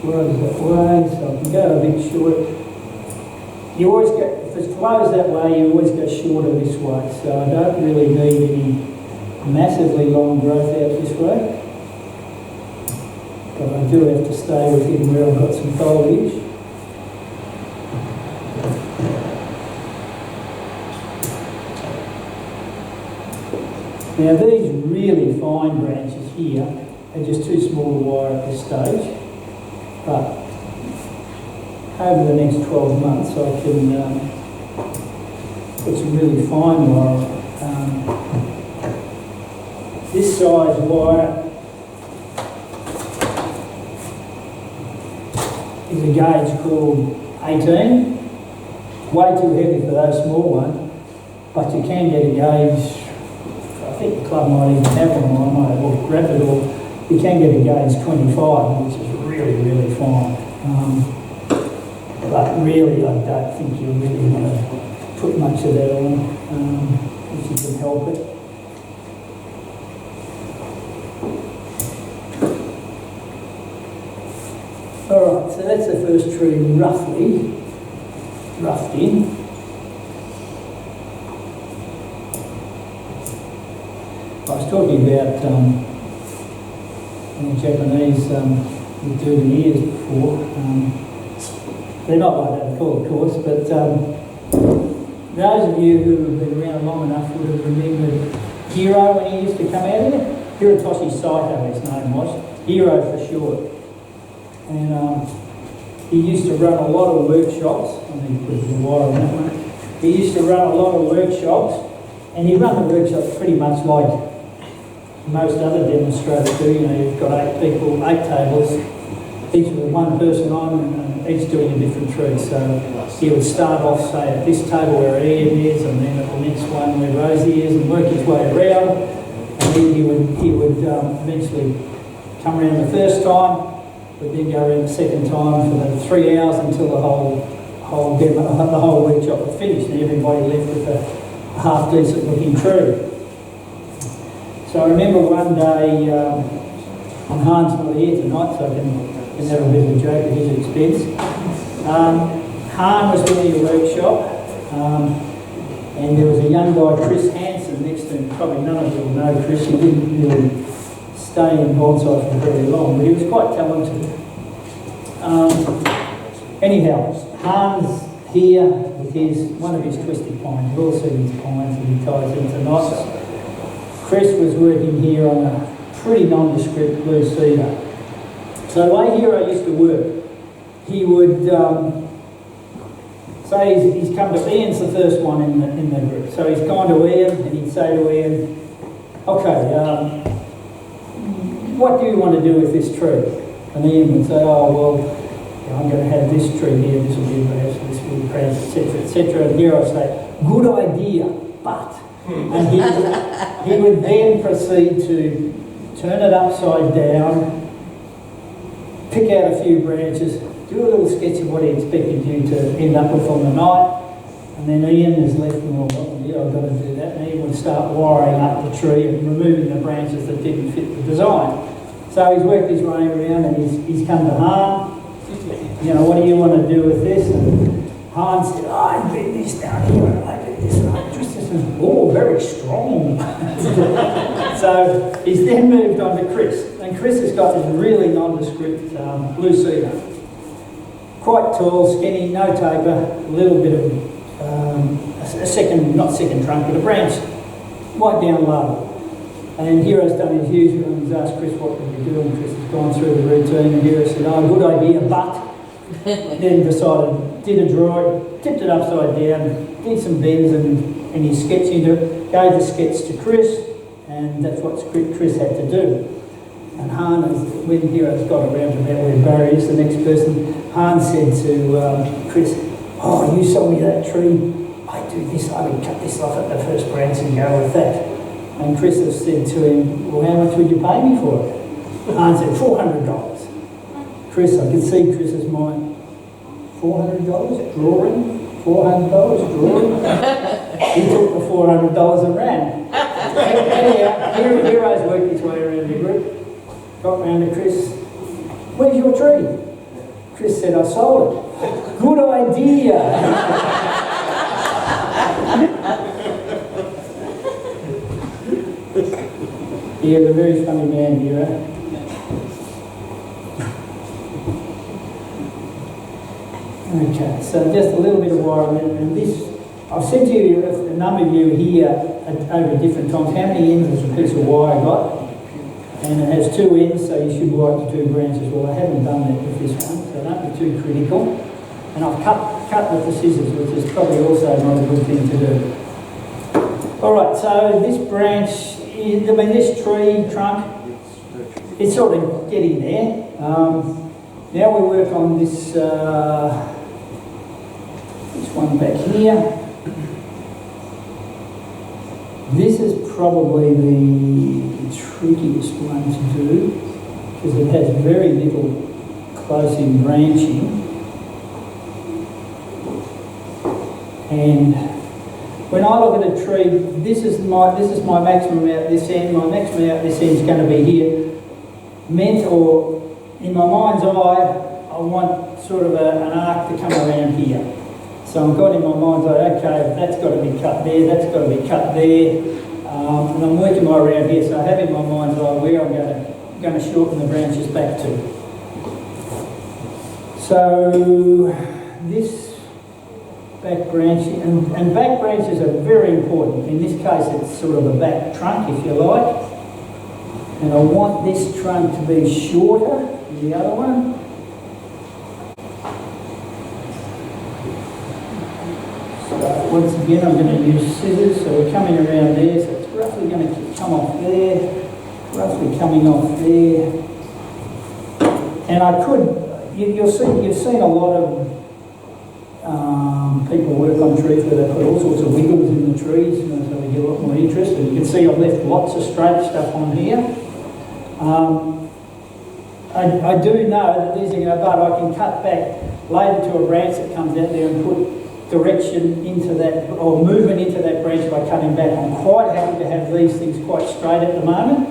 Flows that way, so I can go a bit short. You always go, if it flows that way, you always go shorter this way, so I don't really need any massively long growth out this way. But I do have to stay within where I've got some foliage. Now these really fine branches here are just too small to wire at this stage. But over the next 12 months I can put some really fine wire. This size wire is a gauge called 18. Way too heavy for those small ones, but you can get a gauge, I think the club might even have one, I might have grabbed it, or you can get a gauge 25, which is really fine. But really, I don't think you really want to put much of that on if you can help it. Alright, so that's the first tree roughly roughed in. I was talking about the Japanese we do the years before. They're not like that at all, of course, but those of you who have been around long enough would have remembered Hiro when he used to come out here. Hirotoshi Saito, his name was. Hiro for short. And he used to run a lot of workshops. I mean, he put the wire on that one. He used to run a lot of workshops, and he ran the workshops pretty much like most other demonstrators do. You know, you've got 8 people, 8 tables, each with one person on, and each doing a different tree. So he would start off, say, at this table where Ian is, and then at the next one where Rosie is, and work his way around. And then he would eventually come around the first time, but then go around the second time for the 3 hours until the whole workshop was finished, and everybody left with a half decent looking tree. So I remember one day, and Hans not here tonight, so I can have a bit of a joke at his expense. Han was doing a workshop, and there was a young guy, Chris Hansen, next to him. Probably none of you will know Chris. He didn't really stay in bonsai for very long, but he was quite talented. Anyhow, Hans here with one of his twisted pines. You've all seen his pines that he ties into knots. Chris was working here on a pretty nondescript blue cedar. So the way Hiro used to work, he would say he's come to Ian's the first one in the group. So he's gone to Ian and he'd say to Ian, okay, what do you want to do with this tree? And Ian would say, oh well, I'm going to have this tree here, this will be perhaps, this will be perhaps, etc. And Hiro would say, good idea, but. And he would then proceed to turn it upside down, pick out a few branches, do a little sketch of what he expected you to end up with on the night, and then Ian is left with, well, yeah, I've got to do that, and Ian would start wiring up the tree and removing the branches that didn't fit the design. So he's worked his way around and he's come to Han, you know, what do you want to do with this? And Han said, oh, I did this down here, and I did this, and I just this is all very strong. So he's then moved on to Chris, and Chris has got this really nondescript blue cedar. Quite tall, skinny, no taper, a little bit of not second trunk, but a branch right down low. And Hero's done his usual and he's asked Chris what would we do, and Chris has gone through the routine, and Hero said, oh, good idea, but then decided, did a drawing, tipped it upside down, did some bends and he sketched into it, gave the sketch to Chris, and that's what Chris had to do. And Han, when Hero's got around to about where Barry is, the next person, Han said to Chris, oh, you sold me that tree, I do this, I would cut this off at the first branch and go with that. And Chris has said to him, well, how much would you pay me for it? Han said, $400. Chris, I could see Chris's mind, $400 drawing? $400 drawing? He took the $400 and ran. Anyhow, Hero's worked his way around the group, got round to Chris, where's your tree? Chris said, I sold it. Good idea. He was a very funny man, Hero. Okay, so just a little bit of wiring, and this, I've said to you, a number of you here over different times, how many ends has a piece of wire got? And it has 2 ends, so you should wire it to 2 branches. Well, I haven't done that with this one, so don't be too critical. And I've cut with the scissors, which is probably also not a good thing to do. All right, so this branch, this tree trunk, it's sort of getting there. Now we work on this one back here. This is probably the trickiest one to do because it has very little close-in branching. And when I look at a tree, this is my maximum out this end. My maximum out this end is going to be here. Or in my mind's eye, I want sort of an arc to come around here. So I've got in my mind's eye, okay, that's got to be cut there, that's got to be cut there, and I'm working my way around here. So I have in my mind's eye where I'm going to shorten the branches back to. So this back branch, and back branches are very important. In this case, it's sort of a back trunk, if you like. And I want this trunk to be shorter than the other one. So once again, I'm going to use scissors. So we're coming around there. So it's roughly going to come off there, roughly coming off there. And I could, you've seen a lot of people work on trees where they put all sorts of wiggles in the trees, so they get a lot more interest. And you can see I've left lots of straight stuff on here. I do know that these are going to bud. I can cut back later to a branch that comes out there and put direction into that, or movement into that branch by cutting back. I'm quite happy to have these things quite straight at the moment,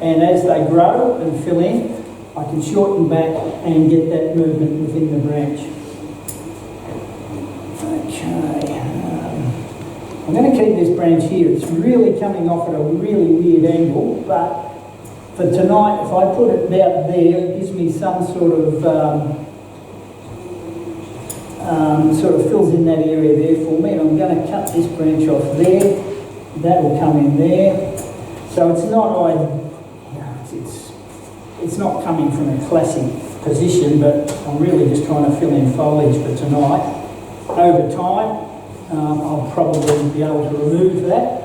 and as they grow and fill in, I can shorten back and get that movement within the branch. Okay, I'm going to keep this branch here. It's really coming off at a really weird angle, but for tonight, if I put it about there, it gives me some sort of fills in that area there for me. And I'm going to cut this branch off there. That will come in there. So it's not coming from a classic position, but I'm really just trying to fill in foliage for tonight. Over time, I'll probably be able to remove that.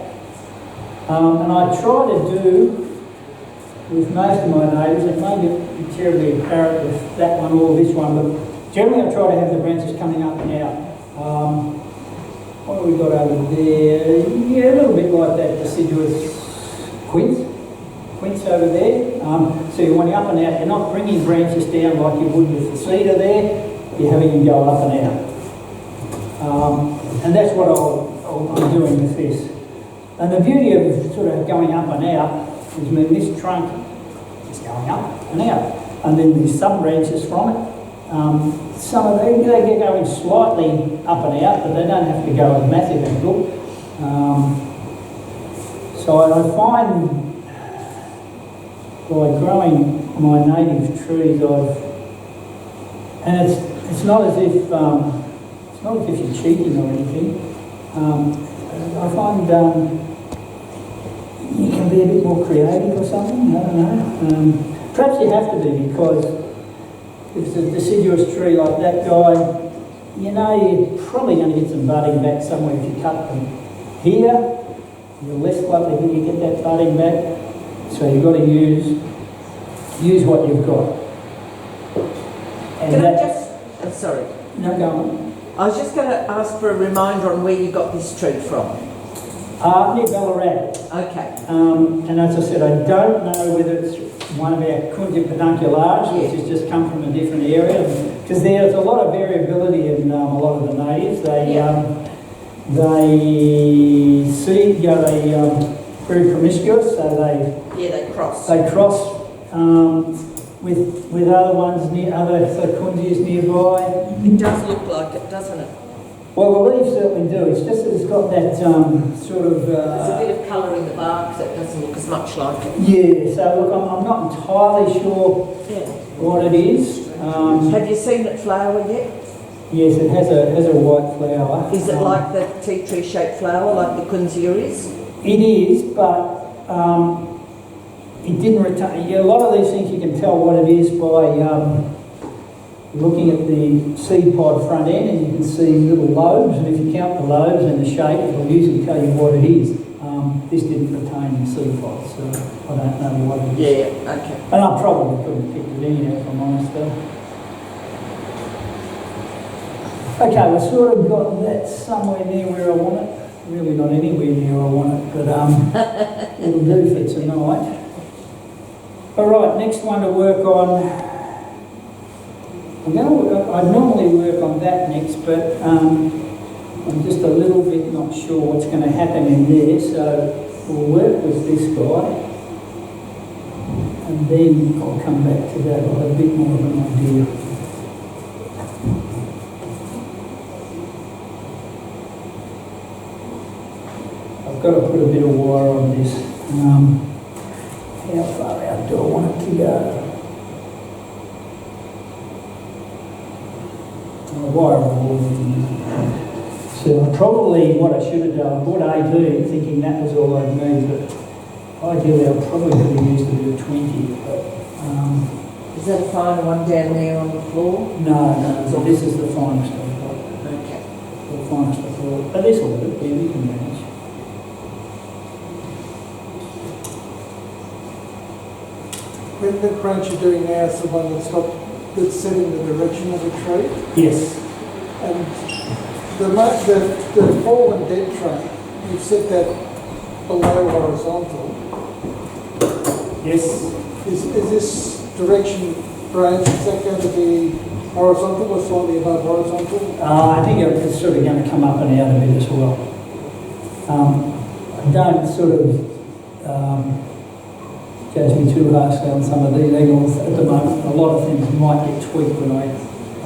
And I try to do, with most of my neighbours, it may be terribly apparent with that one or this one, but generally I try to have the branches coming up and out. What have we got over there? Yeah, a little bit like that deciduous quince over there. So you're wanting up and out. You're not bringing branches down like you would with the cedar there. You're having them go up and out. And that's what I'm doing with this. And the beauty of sort of going up and out is when this trunk is going up and out, and then there's some branches from it. Some of them, they get going slightly up and out, but they don't have to go at a massive angle. So I find by growing my native trees, and it's not as if you're cheating or anything. I find you can can be a bit more creative or something, I don't know. Perhaps you have to be, because if it's a deciduous tree like that guy, you know you're probably going to get some budding back somewhere if you cut them here. You're less likely to get that budding back, so you've got to use what you've got. And Can I that- just, I'm sorry, No, go on. I was just going to ask for a reminder on where you got this tree from. Near Ballarat. Okay. And as I said, I don't know whether it's one of our Quentin pedunculares, which has just come from a different area, because there's a lot of variability in a lot of the natives. They very promiscuous, so They cross. they cross with other ones other Quintias nearby. It does look like it, doesn't it? Well, the leaves certainly do. It's just that it's got that sort of. There's a bit of colour in the bark that doesn't look as much like it. Yeah. So look, I'm not entirely sure Yeah. what it is. Have you seen it flower yet? Yes, it has a white flower. Is it like the tea tree shaped flower, like the kunzia is? It is, but it didn't retain. Yeah, a lot of these things you can tell what it is by looking at the seed pod front end, and you can see little lobes, and if you count the lobes and the shape, it'll usually tell you what it is. This didn't retain the seed pod, so I don't know what it is. Yeah, okay. And I probably couldn't pick it anyhow, if I'm honest though. Okay, we've sort of got that somewhere near where I want it. Really not anywhere near where I want it, but it'll do for tonight. All right, next one to work on. I'd normally work on that next, but I'm just a little bit not sure what's going to happen in there, so we'll work with this guy, and then I'll come back to that with a bit more of an idea. I've got to put a bit of wire on this. How far out do I want it to go? So probably what I should have done, I bought 18 thinking that was all I'd need, but ideally I probably could have used a bit of 20. But, Is that a finer one down there on the floor? no, so this is the finest I've got. Okay. The finest I've got. But this will do, you can manage. When the branch you're doing now is the one that's set in the direction of the tree, Yes. and the fallen dead trunk, you've set that below horizontal. Yes. Is this direction branch, is that going to be horizontal or slightly above horizontal? I think it's sort of going to come up and out a bit as well. I don't sort of judge me too harshly on some of these angles at the moment. A lot of things might get tweaked when I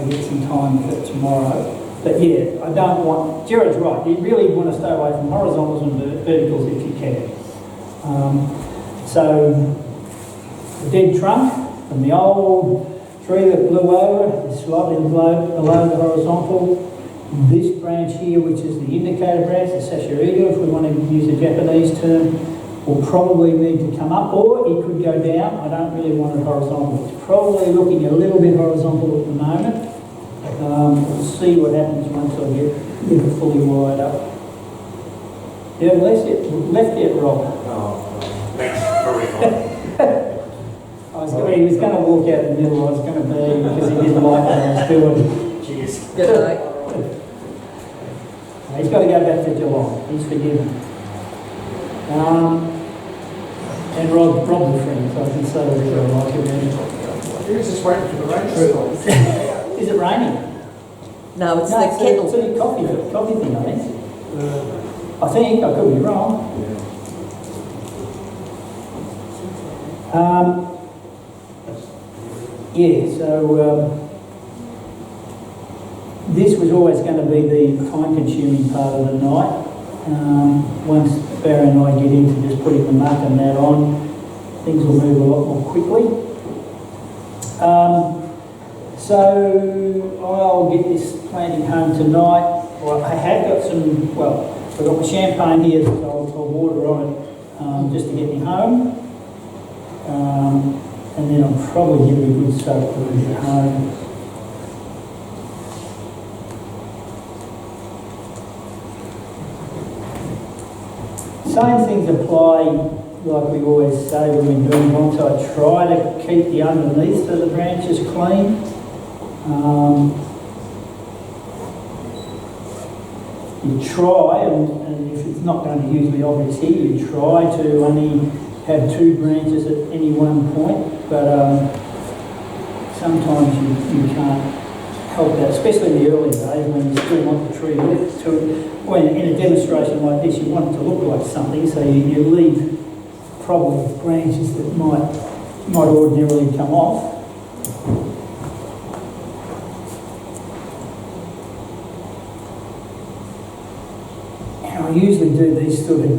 get some time with it tomorrow. But yeah, I don't want, Jared's right, you really want to stay away from horizontals and verticals if you can. So the dead trunk from the old tree that blew over is slightly below the horizontal. This branch here, which is the indicator branch, the Satyriga, if we want to use a Japanese term, will probably need to come up, or it could go down. I don't really want it horizontal. It's probably looking a little bit horizontal at the moment. We'll see what happens once I get it fully wired up. You haven't left yet, Rob? Oh, thanks for reminding. He was going to walk out in the middle. I was going to be because he didn't like what I was doing. Cheers. Good night. He's got to go back to Geelong. He's forgiven. And Rob's a friend, so I can say whatever I like about him. He was just waiting for the rain to stop. Is it raining? No, it's No, the kettle. it's a coffee thing, I think. I think, I could be wrong. Yeah, so this was always going to be the time-consuming part of the night. Once Barry and I get into just putting the muck and that on, things will move a lot more quickly. So I'll get this planting home tonight. Well, I have got some, I've got my champagne here, so I'll water on it just to get me home. And then I'll probably give it a good soak when I get home. Same things apply, like we always say when we're doing bonsai. Try to keep the underneath of the branches clean. You try, and if it's not going to be usually obvious here, you try to only have 2 branches at any one point, but sometimes you can't help that, especially in the early days when you still want the tree lift to, when in a demonstration like this, you want it to look like something, so you leave probably branches that might ordinarily come off. And I usually do these sort of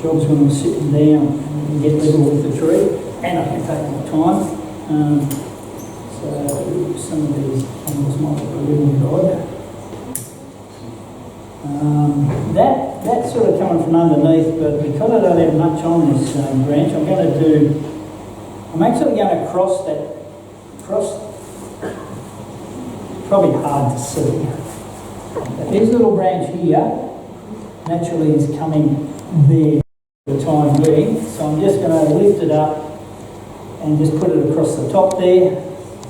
jobs when I'm sitting down and get level with the tree, and I can take my time. So some of these animals might look a little odd. That's sort of coming from underneath, but because I don't have much on this branch, I'm actually going to cross that, probably hard to see. But this little branch here naturally is coming there for the time being, so I'm just going to lift it up and just put it across the top there.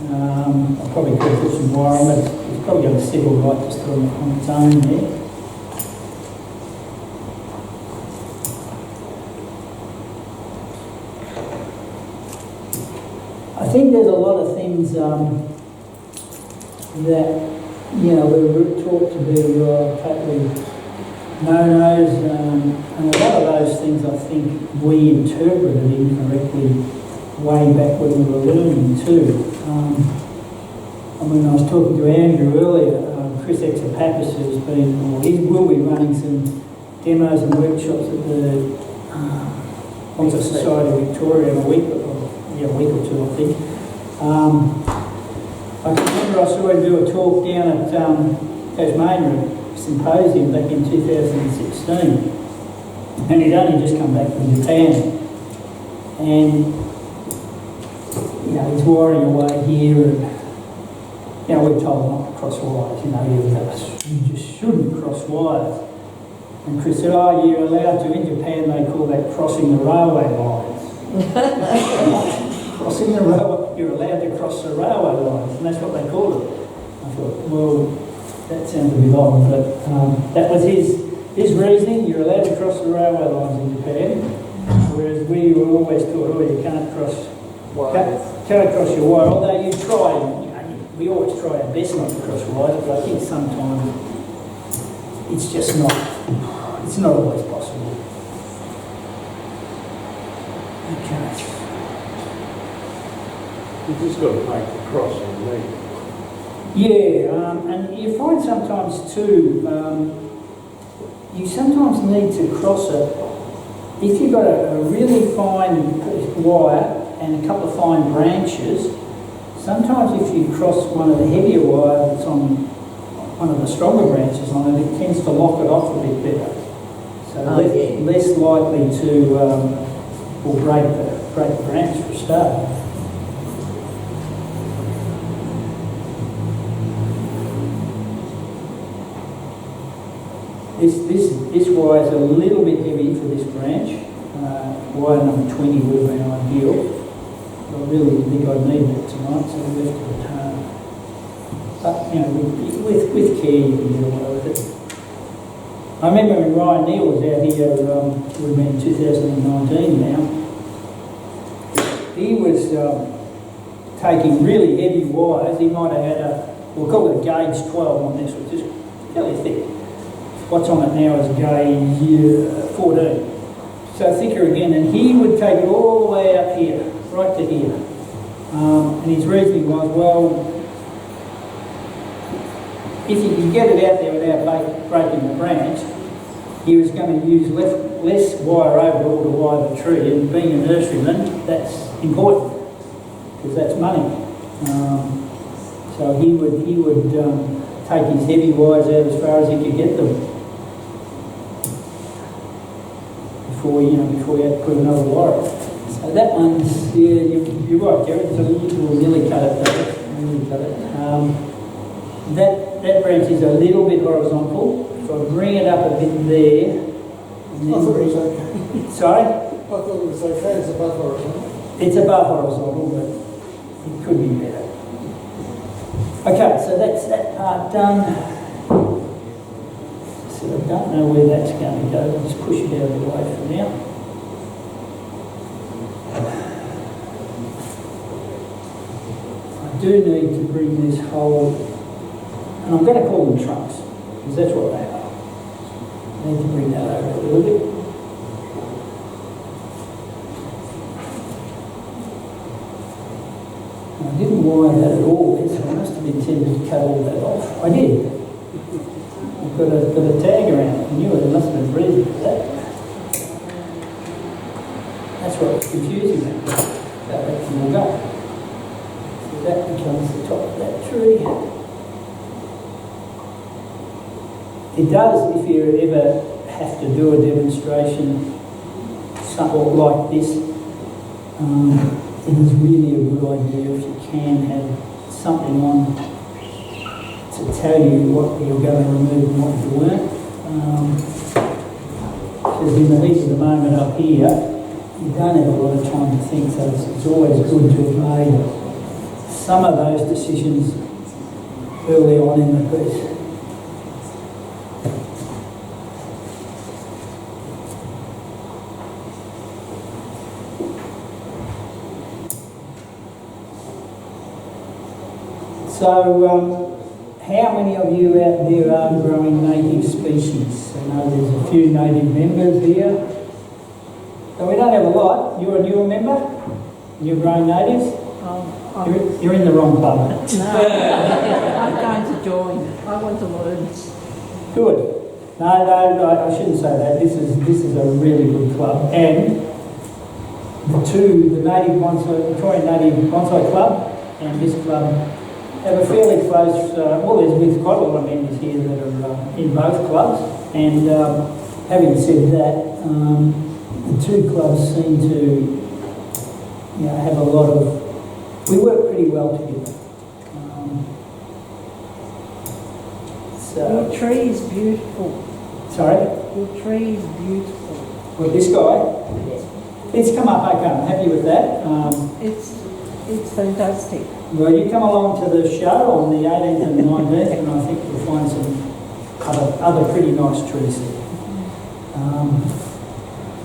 I probably could put some wire on it. It's probably going to sit all right just on its own there. I think there's a lot of things that, you know, we're taught to be totally no-nos, and a lot of those things I think we interpreted incorrectly way back when we were learning too. I mean, I was talking to Andrew earlier, Chris Exapapis will be running some demos and workshops at the Bonsai Society of Victoria in a week or two, I think. I can remember I saw him do a talk down at Tasmania Symposium back in 2016, and he'd only just come back from Japan, and you know, he's wiring away here, and you know, we're told not to cross wires, you know, you just shouldn't cross wires. And Chris said, oh, you're allowed to. In Japan they call that crossing the railway lines. Crossing the railway, you're allowed to cross the railway lines, and that's what they call it. I thought, well, that sounds a bit odd, but that was his reasoning. You're allowed to cross the railway lines in Japan, whereas we were always taught, oh, you can't cross your wire, although you try, you know, we always try our best not to cross wires, but I think sometimes it's just not always possible. Okay. You just got to make the crossing legal. Yeah, and you find sometimes too, you sometimes need to cross it. If you've got a really fine wire and a couple of fine branches, sometimes if you cross one of the heavier wire that's on one of the stronger branches on it, it tends to lock it off a bit better. So less likely to break the branch for a start. This wire is a little bit heavy for this branch. Wire number 20 would have been ideal. I really didn't think I'd need that tonight, so we left it at home. But, you know, with care you can get away with it. I remember when Ryan Neal was out here, we met in 2019 now, he was taking really heavy wires. He might have had we'll call it a gauge 12 on this, which is fairly thick. What's on it now is gauge 14. So thicker again, and he would take it all the way up here, right to here. And his reasoning was, well, if you can get it out there without breaking the branch, he was going to use less wire overall to wire the tree, and being a nurseryman, that's important, because that's money. So he would take his heavy wires out as far as he could get them. before you had to put another wire. So that one's, yeah, you're right, Jared, so we'll nearly cut it though. Nearly cut it. That branch is a little bit horizontal, so I bring it up a bit there. And I then thought it was okay. Sorry? I thought it was okay, it's above horizontal. It's above horizontal, but it could be better. Okay, so that's that part done. So I don't know where that's going to go. I'll just push it out of the way for now. I do need to bring this whole, and I'm going to call them trunks, because that's what they are. I need to bring that over a little bit. I didn't wire that at all, so I must have intended to cut all that off. I did. I've got a tag around it. I knew it. There must have been a reason for that. That's what was confusing me. So that can all go. So that becomes the top of that tree. It does, if you ever have to do a demonstration, something like this, it is really a good idea if you can have something on to tell you what you're going to remove and what you weren't. Because in the heat of the moment up here, you don't have a lot of time to think, so it's always good to have made some of those decisions early on in the piece. So, how many of you out there are growing native species? I know there's a few native members here. So we don't have a lot. You're a newer member? You're growing natives? You're in the wrong club. No, I'm going to join. I want to learn. Good. No, I shouldn't say that. This is a really good club. And the native bonsai, Victorian Native Bonsai Club and this club have a fairly close, there's quite a lot of members here that are in both clubs, and having said that, the two clubs seem to have a lot of, we work pretty well together. Your tree is beautiful. Sorry? Your tree is beautiful. Well, this guy, it's come up okay, I'm happy with that. It's fantastic. Well, you come along to the show on the 18th and 19th, and I think you'll find some other pretty nice trees there.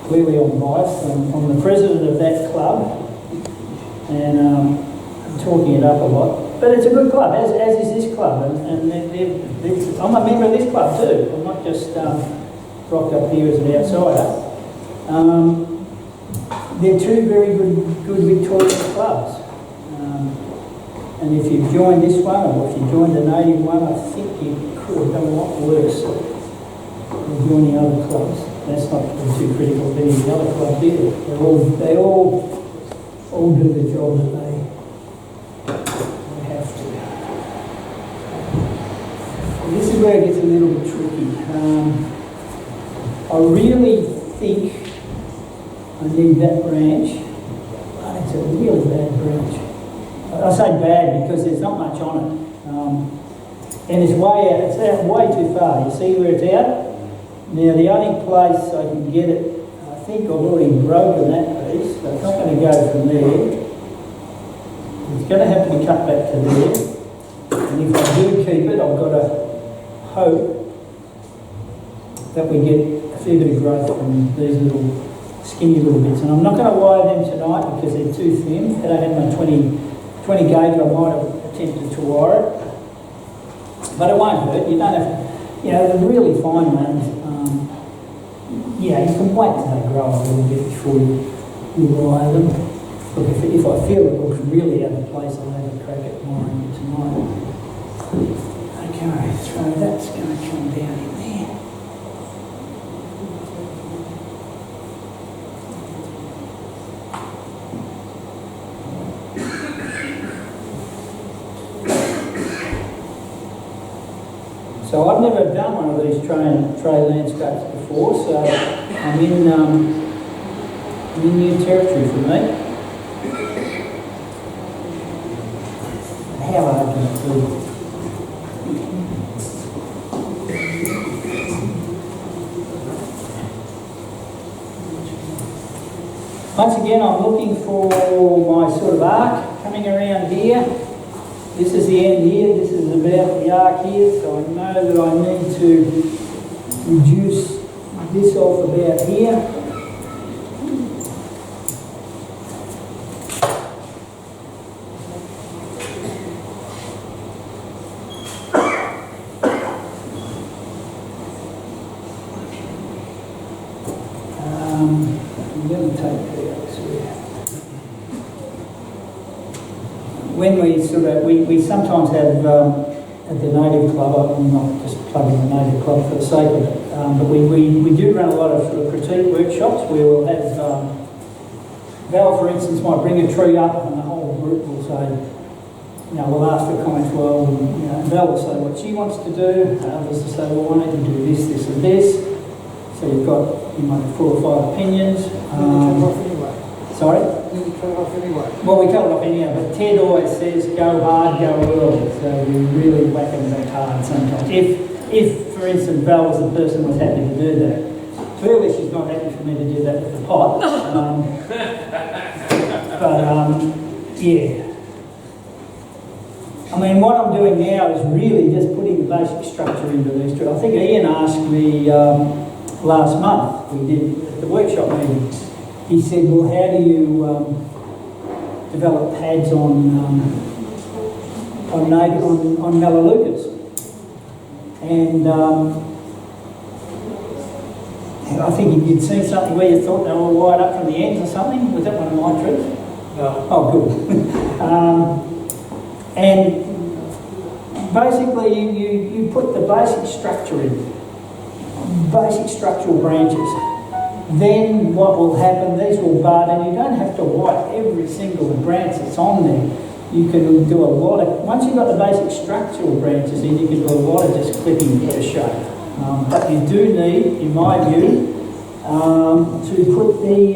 Clearly I'm biased. I'm the president of that club, and I'm talking it up a lot. But it's a good club, as is this club, and I'm a member of this club too. I'm not just rocked up here as an outsider. They're two very good Victorian clubs. And if you've joined this one, or if you joined the native one, I think you could have done a lot worse than joining other clubs. That's not too critical of any of the other clubs either. They all do the job that they have to. And this is where it gets a little bit tricky. I really think I need that branch, but it's a really bad branch. I say bad because there's not much on it, and it's out way too far. You see where it's out? Now the only place I can get it, I think I've already broken that piece, so it's not going to go from there. It's going to have to be cut back to there, and if I do keep it, I've got to hope that we get a fair bit of growth from these little skinny little bits. And I'm not going to wire them tonight because they're too thin. Had I had my 20 gauge, I might have attempted to wire it, but it won't hurt. You don't have, the really fine ones, you can wait till they grow a little bit before you wire them. Look, if I feel it looks really out of place, I'll have a crack at wiring it tonight. Okay, so that's going to come down in there. So I've never done one of these tray landscapes before, so I'm in new territory for me. How hard can it be? Once again, I'm looking for my sort of arc coming around here. This is the end here, this is about the arc here, so I know that I need to reduce this off about here. I'm going to take that out. When we sort of, we sometimes have at the Native Club, I'm not just plugging the Native Club for the sake of it, but we do run a lot of sort of critique workshops where we'll have, Val for instance might bring a tree up and the whole group will say, you know, we'll ask for comments, well, you know, and Val will say what she wants to do, and others will say, well, why don't you do this, this and this. So you've got, you might have 4 or 5 opinions. Sorry? You cut it off anyway. Well, we cut it off anyhow, but Ted always says, go hard, go early. So we really whack them back hard sometimes. If for instance, Val was the person who was happy to do that. Clearly she's not happy for me to do that with the pot. Yeah. I mean, what I'm doing now is really just putting the basic structure into these trees. I think Ian asked me last month, we did at the workshop meeting, he said, well, how do you develop pads on melaleucas? And I think you'd seen something where you thought they were wired up from the ends or something. Was that one of my trees? No. Oh, good. And basically you put the basic structure in, basic structural branches. Then what will happen, these will bud, and you don't have to wipe every single branch that's on there. You can do a lot of, once you've got the basic structural branches in, you can do a lot of just clipping to shape. But you do need, in my view, to put the,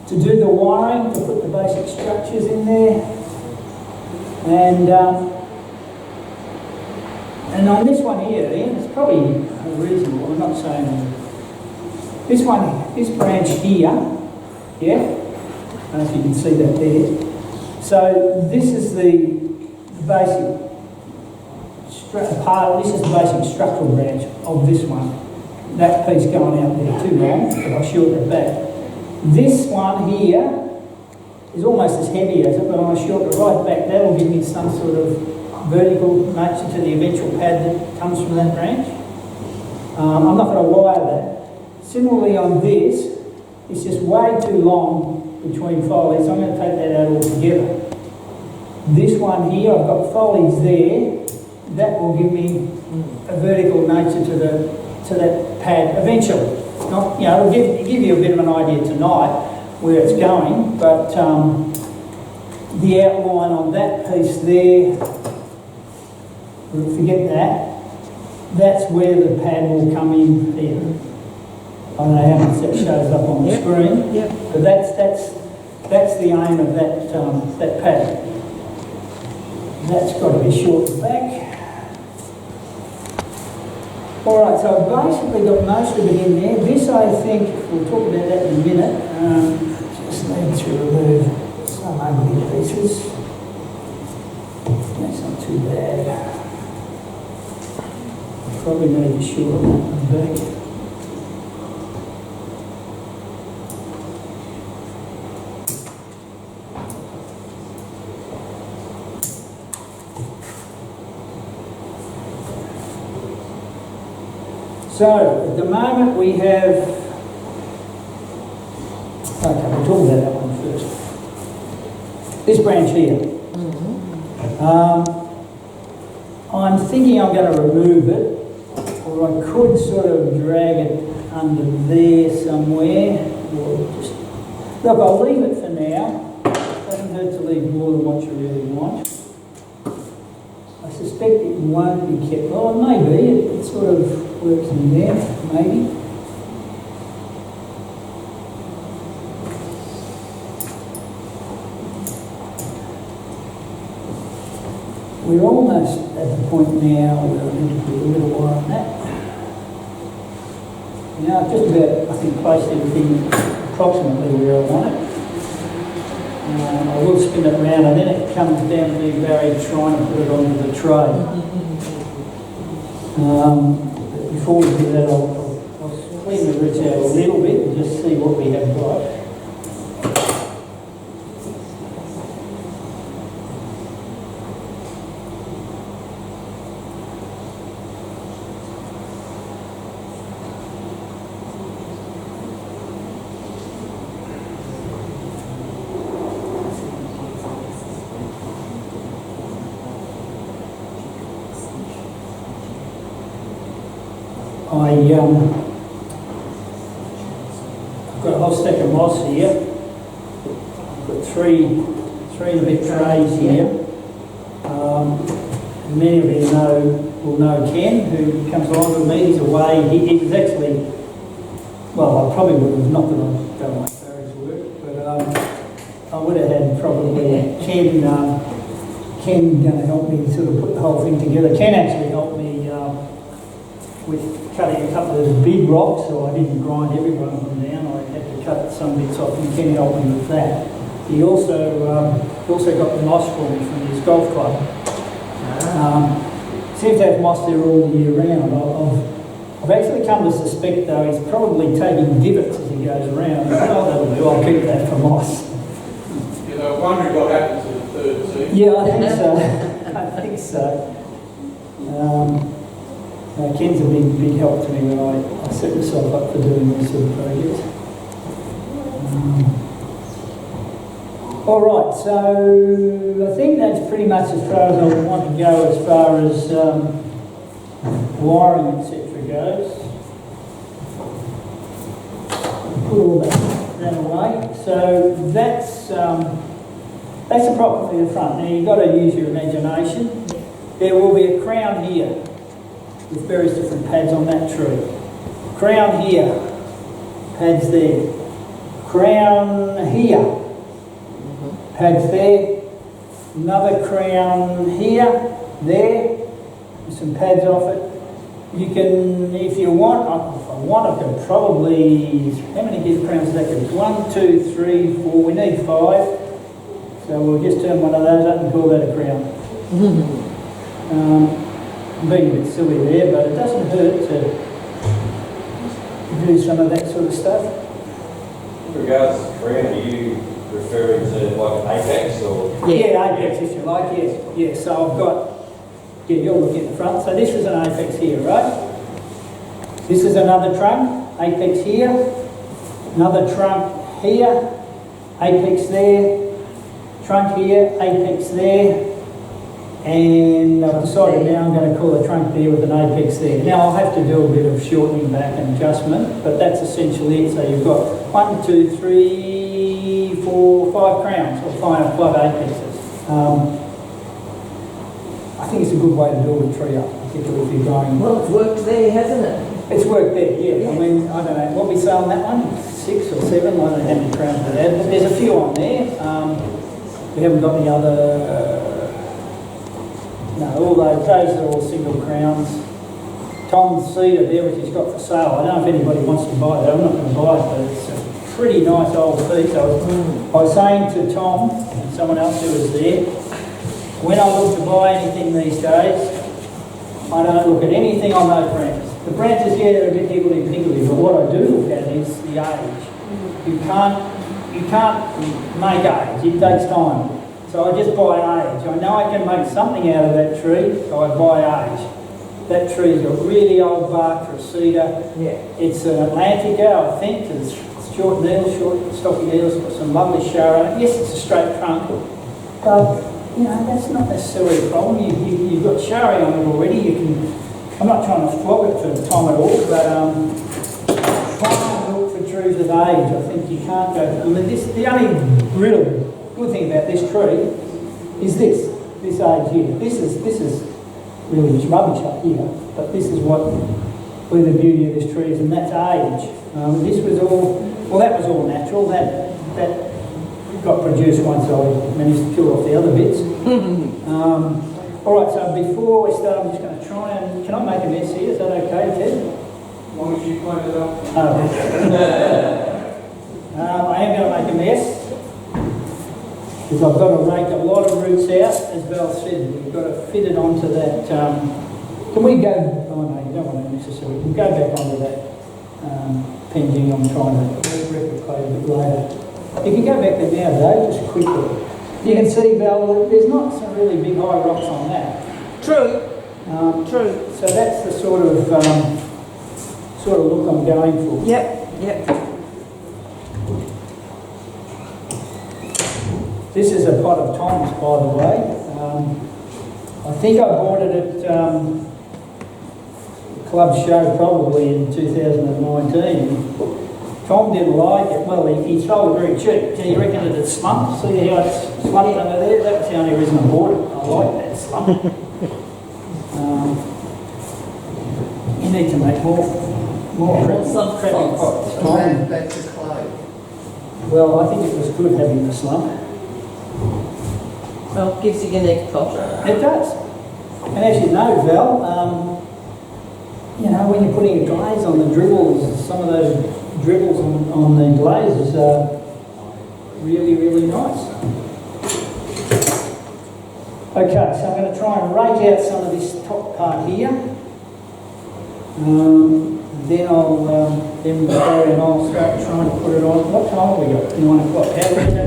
to do the wiring, to put the basic structures in there. And on this one here, Ian, it's probably reasonable, I'm not saying, this one, this branch here, yeah? I don't know if you can see that there. So this is the basic part, this is the basic structural branch of this one. That piece going out there too long, but I'll shorten it back. This one here is almost as heavy as it, but I'll shorten it right back. That'll give me some sort of vertical nature to the eventual pad that comes from that branch. I'm not going to wire that. Similarly on this, it's just way too long between foliage, so I'm going to take that out altogether. This one here, I've got foliage there, that will give me a vertical nature to that pad eventually. Not, you know, it'll give you a bit of an idea tonight where it's going, but the outline on that piece there, forget that, that's where the pad will come in here. I don't know how much that shows up on the screen, but that's the aim of that pad. That's got to be shortened back. All right, so I've basically got most of it in there. This, I think, we'll talk about that in a minute. Just need to remove some ugly pieces. That's not too bad. Probably need to shorten that one back. So, at the moment we have, okay, we'll talk about that one first. This branch here. I'm thinking I'm going to remove it, or I could sort of drag it under there somewhere, or just, look, I'll leave it for now. It doesn't hurt to leave more than what you really want. I suspect it won't be kept, well, maybe, it sort of works in there, maybe. we're almost at the point now where I need to put a little wire on that. Now, I've just about, I think, placed everything approximately where I want it. I will spin it around and then it comes down to me, Barry, trying to put it onto the tray. But before we do that, I'll clean the roots out a little bit and just see what we have got. I've got a whole stack of moss here. I've got three and a bit trays here. Many of you will know Ken, who comes along with me. He's away. He was actually, well, I probably would have, not that I've done my Barry's work, but I would have had probably Ken going to help me sort of put the whole thing together. Ken actually helped me with cutting a couple of those big rocks, so I didn't grind every one of them down. I had to cut some bits off, and Ken helped me with that. He also got the moss for me from his golf club. Seems to have moss there all year round. I've actually come to suspect, though, he's probably taking divots as he goes around. Oh, that'll do. I'll keep that for moss. You know, wondering what happened to the third season. Yeah, I think so. I think so. Ken's a big help to me when I set myself up for doing these sort of projects. All right, so I think that's pretty much as far as I want to go as far as wiring, etc. goes. Put all that away. So that's approximately the front. Now you've got to use your imagination. There will be a crown here with various different pads on that tree. Crown here, pads there. Crown here, pads there. Another crown here, there, with some pads off it. You can, if you want, I can probably, how many crowns is that? 1, 2, 3, 4, we need 5. So we'll just turn one of those up and call that a crown. I'm being a bit silly there, but it doesn't hurt to do some of that sort of stuff. In regards to crown, are you referring to like an apex or? Yeah, apex if you like, yes. Yeah, so I've got, yeah, you're looking at the front. So this is an apex here, right? This is another trunk, apex here. Another trunk here, apex there. Trunk here, apex there. And I've decided now I'm going to call the trunk there with an apex there. Now I'll have to do a bit of shortening back and adjustment, but that's essentially it. So you've got 1, 2, 3, 4, 5 crowns, or 5 apexes. I think it's a good way to build a tree up, particularly if you're going... Well, it's worked there, hasn't it? It's worked there, yeah. I mean, I don't know, what we say on that one? 6 or 7, I don't know how many crowns it had, but there's a few on there. We haven't got any other... No, all those are all single crowns. Tom's cedar there, which he's got for sale. I don't know if anybody wants to buy that. I'm not going to buy it, but it's a pretty nice old piece. I was saying to Tom and someone else who was there, when I look to buy anything these days, I don't look at anything on those branches. The branches, yeah, they're a bit higgledy-piggledy, but what I do look at is the age. You can't make age. It takes time. So I just buy age. I know I can make something out of that tree, so I buy age. That tree's got really old bark for a cedar. Yeah. It's an Atlantica, I think. It's short needles, short stocky needles, got some lovely shower on it. Yes, it's a straight trunk, but you know that's not necessarily a problem. You've got showering on it already. You can. I'm not trying to flog it for Tom at all, but trying to look for trees of age. I think you can't go. I mean, the only real good thing about this tree is this age here. This is really just rubbish up here, but this is where the beauty of this tree is, and that's age. This was all, well, that was all natural. That got produced once I managed to kill off the other bits. All right, so before we start, I'm just going to try and, can I make a mess here? Is that okay, Ted? As long as you clean it up. I am going to make a mess because I've got to rake a lot of roots out. As Val said, we've got to fit it onto that. Can we go? Oh no, you don't want to necessarily. We'll go back onto that Penjing. I'm trying to replicate a bit later. You can go back there now, Dave, just quickly. You can see, Val, there's not some really big high rocks on that. True. True. So that's the sort of look I'm going for. Yep, yep. This is a pot of Tom's, by the way. I think I bought it at the club show probably in 2019. Tom didn't like it. Well, he sold it very cheap. Do you reckon it had slumped? See how it's slumped under there? That was the only reason I bought it. I like that slump. You need to make more crappy pots. And back to clay. Well, I think it was good having the slump. Well, gives you your next pot. It does. And as you know, Val, you know, when you're putting a glaze on the dribbles, some of those dribbles on the glazes are really, really nice. Okay, so I'm going to try and rake out some of this top part here. Then Barry and I'll start trying to put it on. What time have we got? 9 o'clock.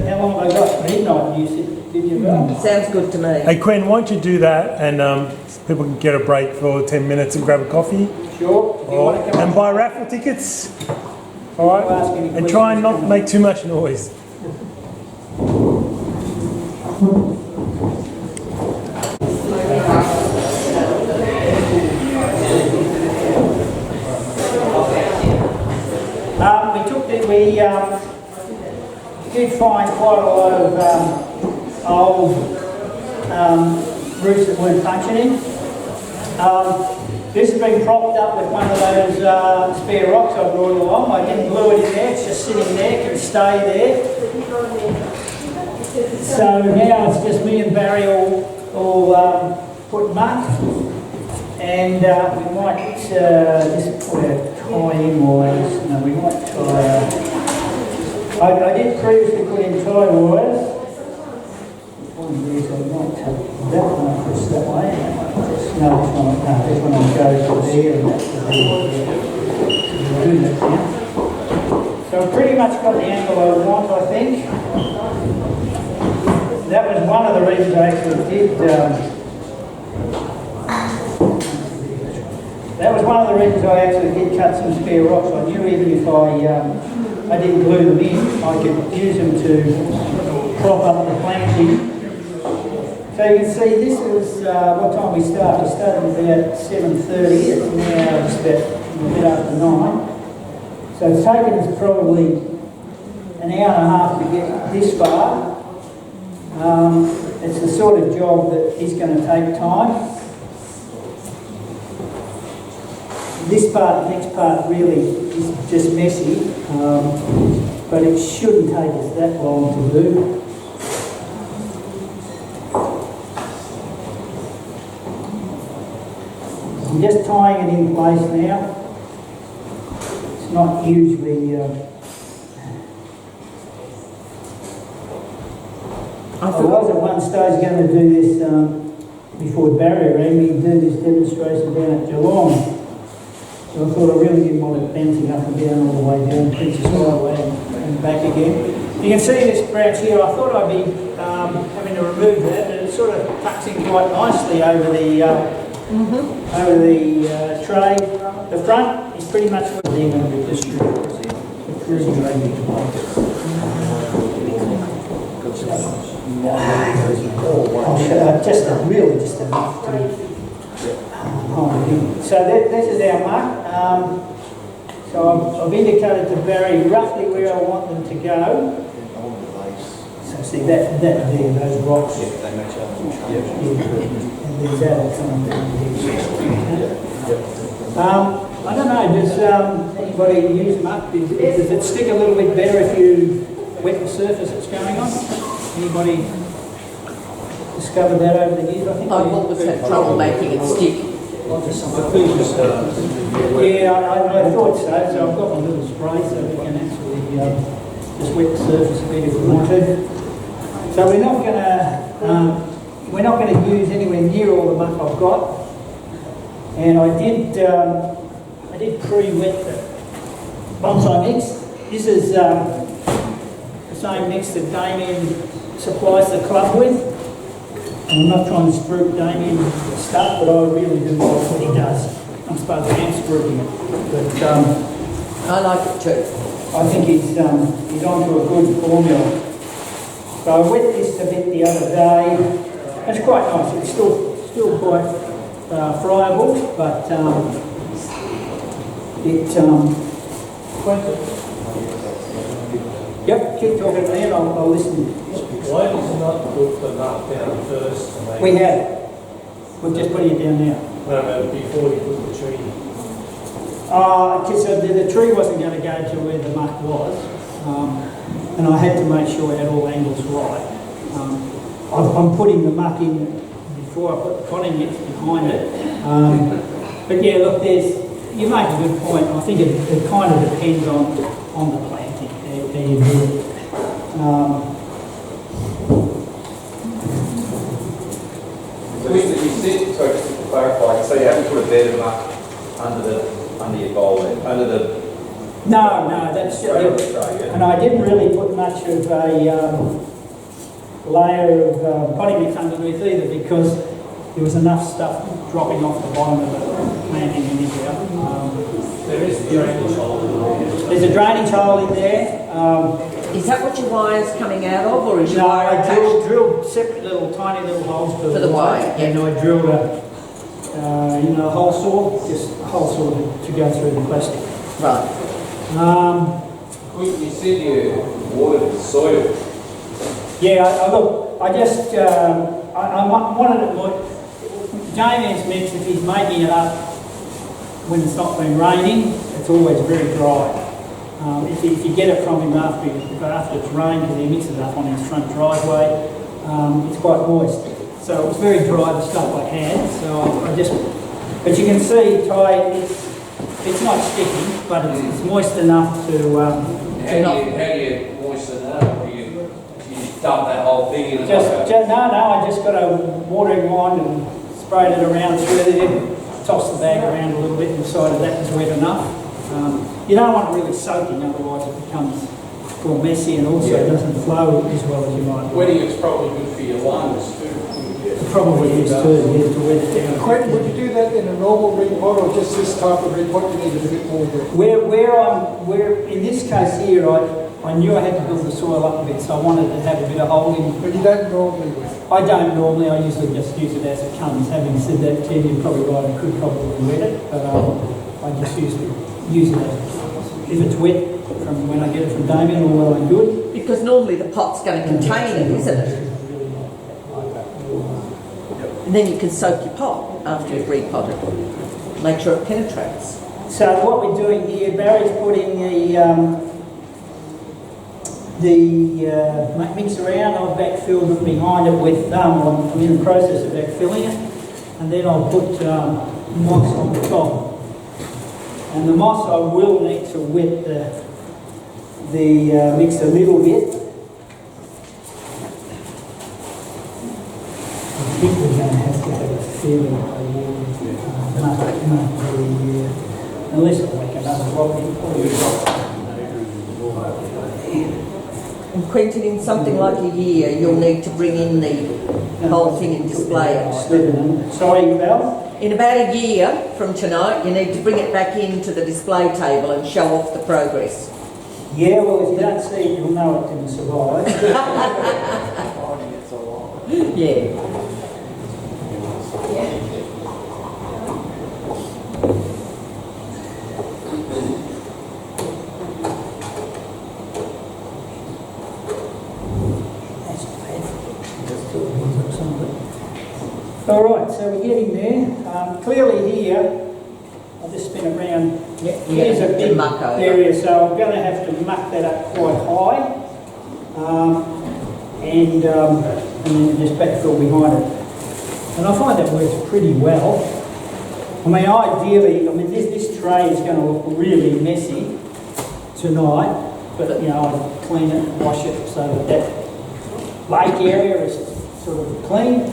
How long have I got? Midnight, you said, did you, Val? Sounds good to me. Hey Quentin, why don't you do that and people can get a break for 10 minutes and grab a coffee? Sure. If you want to come And on. buy raffle tickets. All right. Ask any And try and not questions. make too much noise. We did find quite a lot of old roofs that weren't functioning. This has been propped up with one of those spare rocks I brought along. I didn't glue it in there, it's just sitting there, can stay there. So now it's just me and Barry all put muck, and we might just put a tie-in wires. No, we might tie. I did previously put in tie wires. One of these I might take that one across that way. This one will go to there, and that's the so we'll do that now. So I've pretty much got the angle I want, I think. That was one of the reasons I actually did. That was one of the reasons I actually did cut some spare rocks. I knew even if I didn't glue them in, I could use them to prop up the planting. So you can see this is what time we started. We started about 7:30. It's now just about a bit after 9. So it's taken us probably an hour and a half to get this far. It's the sort of job that is going to take time. This part, the next part really is just messy, but it shouldn't take us that long to do. I'm just tying it in place now. It's not hugely... I was at one stage going to do this before Barry rang me, do this demonstration down at Geelong. So I thought I really didn't want it bouncing up and down all the way down Princess Highway and back again. You can see this branch here. I thought I'd be having to remove that, but it sort of tucks in quite nicely over the tray. The front is pretty much what they're going to be distributed. Just enough to. So this is our mark. So I've indicated to Barry roughly where I want them to go. So see that there, those rocks. They match up. And there's that coming down here. I don't know, does anybody use muck? Does it stick a little bit better if you wet the surface it's going on? Anybody? discovered that over the years. I think I've always had trouble making it stick. Yeah, I thought so. So I've got my little spray so we can actually just wet the surface a bit if we want to. So we're not going to use anywhere near all the muck I've got. And I did pre-wet the bonsai mix. This is the same mix that Damien supplies the club with. And I'm not trying to spruik Damien's stuff, but I really do like what he does. I'm supposed to am spruiking it, but I like it too. I think he's onto a good formula. So I wet this a bit the other day. It's quite nice. It's still quite friable, but Yep, keep talking to me and I'll listen. Why does it not put the nut down first? To make We have. We're just putting it down now. no, before you put the tree. Because the tree wasn't going to go to where the muck was, and I had to make sure I had all angles right. I'm putting the muck in before I put the potting mix behind it. But yeah, look, you make a good point. I think it kind of depends on the planting. How you do it. So you said, sorry, just to clarify, so you haven't put a bed of muck under your bowl then, under the... No, that's straight on the tray, yeah? And I didn't really put much of a layer of potting mix underneath either because there was enough stuff dropping off the bottom of the planting in here. There is a drainage hole in there. There's a drainage hole in there. Is that what your wire's coming out of, or is your No, wire I attached? drilled separate tiny little holes For the wire, yeah. and I drilled a hole saw, just a hole saw to go through the plastic. Right. You said you watered the soil. Yeah, I just I wanted it more. Damien's mix, if he's making it up when it's not been raining, it's always very dry. If you get it from him after it's rained, because he mixes it up on his front driveway, it's quite moist. So it was very dry, the stuff I had. So but you can see, Ty, it's not sticky, but it's moist enough to. How do you moisten it up? You dump that whole thing in? I just got a watering wand and sprayed it around through there, tossed the bag around a little bit and decided that was wet enough. You don't want it really soaking, otherwise it becomes all messy and also doesn't flow as well as you might. Wetting it's probably good for your lungs too. It probably is too, to wet it down. Quentin, would you do that in a normal repot or just this type of repot you needed a bit more wet? Where in this case here, I knew I had to build the soil up a bit, so I wanted to have a bit of holding. But you don't normally wet? I don't normally, I usually just use it as it comes. Having said that, Ted, you're probably right, I could probably wet it, but I just usually use it as it comes. If it's wet from when I get it from Damien, all well and good. Because normally the pot's going to contain it, isn't it? And then you can soak your pot after you've repotted. Make sure it penetrates. So what we're doing here, Barry's putting the mix around. I've backfilled it behind it with, I'm in the process of backfilling it. And then I'll put moss on the top. And the moss I will need to wet the mix a little bit. I think we're going to have a fairly unless I make another rock. And Quentin, in something like a year, you'll need to bring in the whole thing and display it. Sorry, Val? In about a year from tonight, you need to bring it back into the display table and show off the progress. Yeah, well, if you don't see it, you'll know it didn't survive. Yeah. All right, so we're getting there. Clearly here, I'll just spin around. Here's a big area, so I'm going to have to muck that up quite high. and then just backfill behind it. And I find that works pretty well. I mean, ideally, this tray is going to look really messy tonight, but you know, I'll clean it, wash it so that lake area is sort of clean.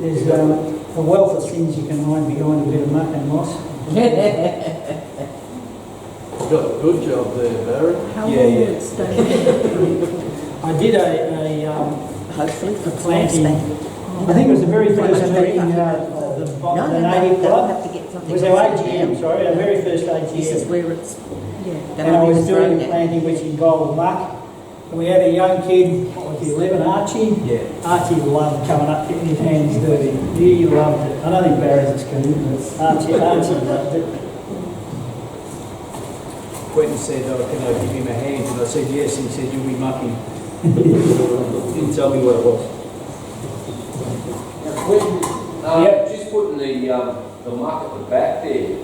There's a wealth of things you can hide behind a bit of muck and moss. You've got a good job there, Barry. How long will it stay? I did a Hopefully for planting. I think it was the very first meeting the native club. have to get It something. was our AGM, sorry, our very first This is AGM. where it's, And I was doing a planting which involved muck. And we had a young kid, what was he, 11, Archie? Yeah. Archie loved coming up, getting his hands dirty. He loved it. I don't think Barry's as keen, but Archie loved it. Quentin said, can I give him a hand? And I said, yes. He said, you'll be mucking. Didn't tell me what it was. Just putting the muck at the back there.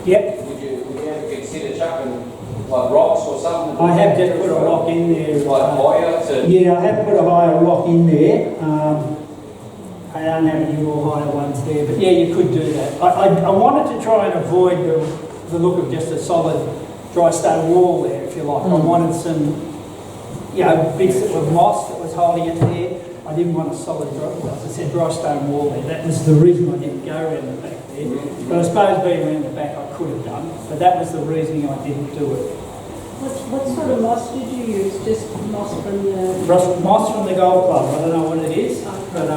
Yep. Would you ever consider chucking like rocks or something? I have just put a rock in there. Like higher to... Yeah, I have put a higher rock in there. I don't have any more higher ones there, but yeah, you could do that. I wanted to try and avoid the look of just a solid dry stone wall there, if you like. I wanted some, you know, bits that were moss that was holding it there. I didn't want a solid, as I said, dry stone wall there. That was the reason I didn't go around the back there. But I suppose being around the back I could have done, but that was the reasoning I didn't do it. What sort of moss did you use? Just moss from the... Moss from the golf club. I don't know what it is, but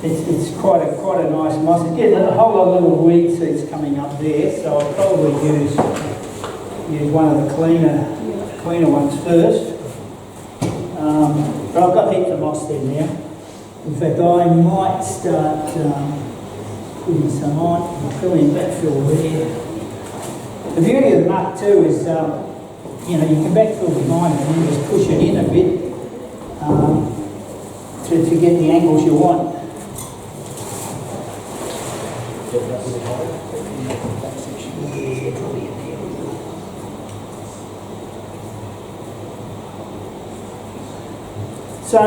it's quite a nice moss. It's getting a whole lot of little weed seeds coming up there, so I'll probably use one of the cleaner ones first. But I've got heaps of moss there now. In fact, I might start putting some on, filling backfill there. The beauty of the muck too is, you know, you can backfill behind it and you just push it in a bit to get the angles you want. So,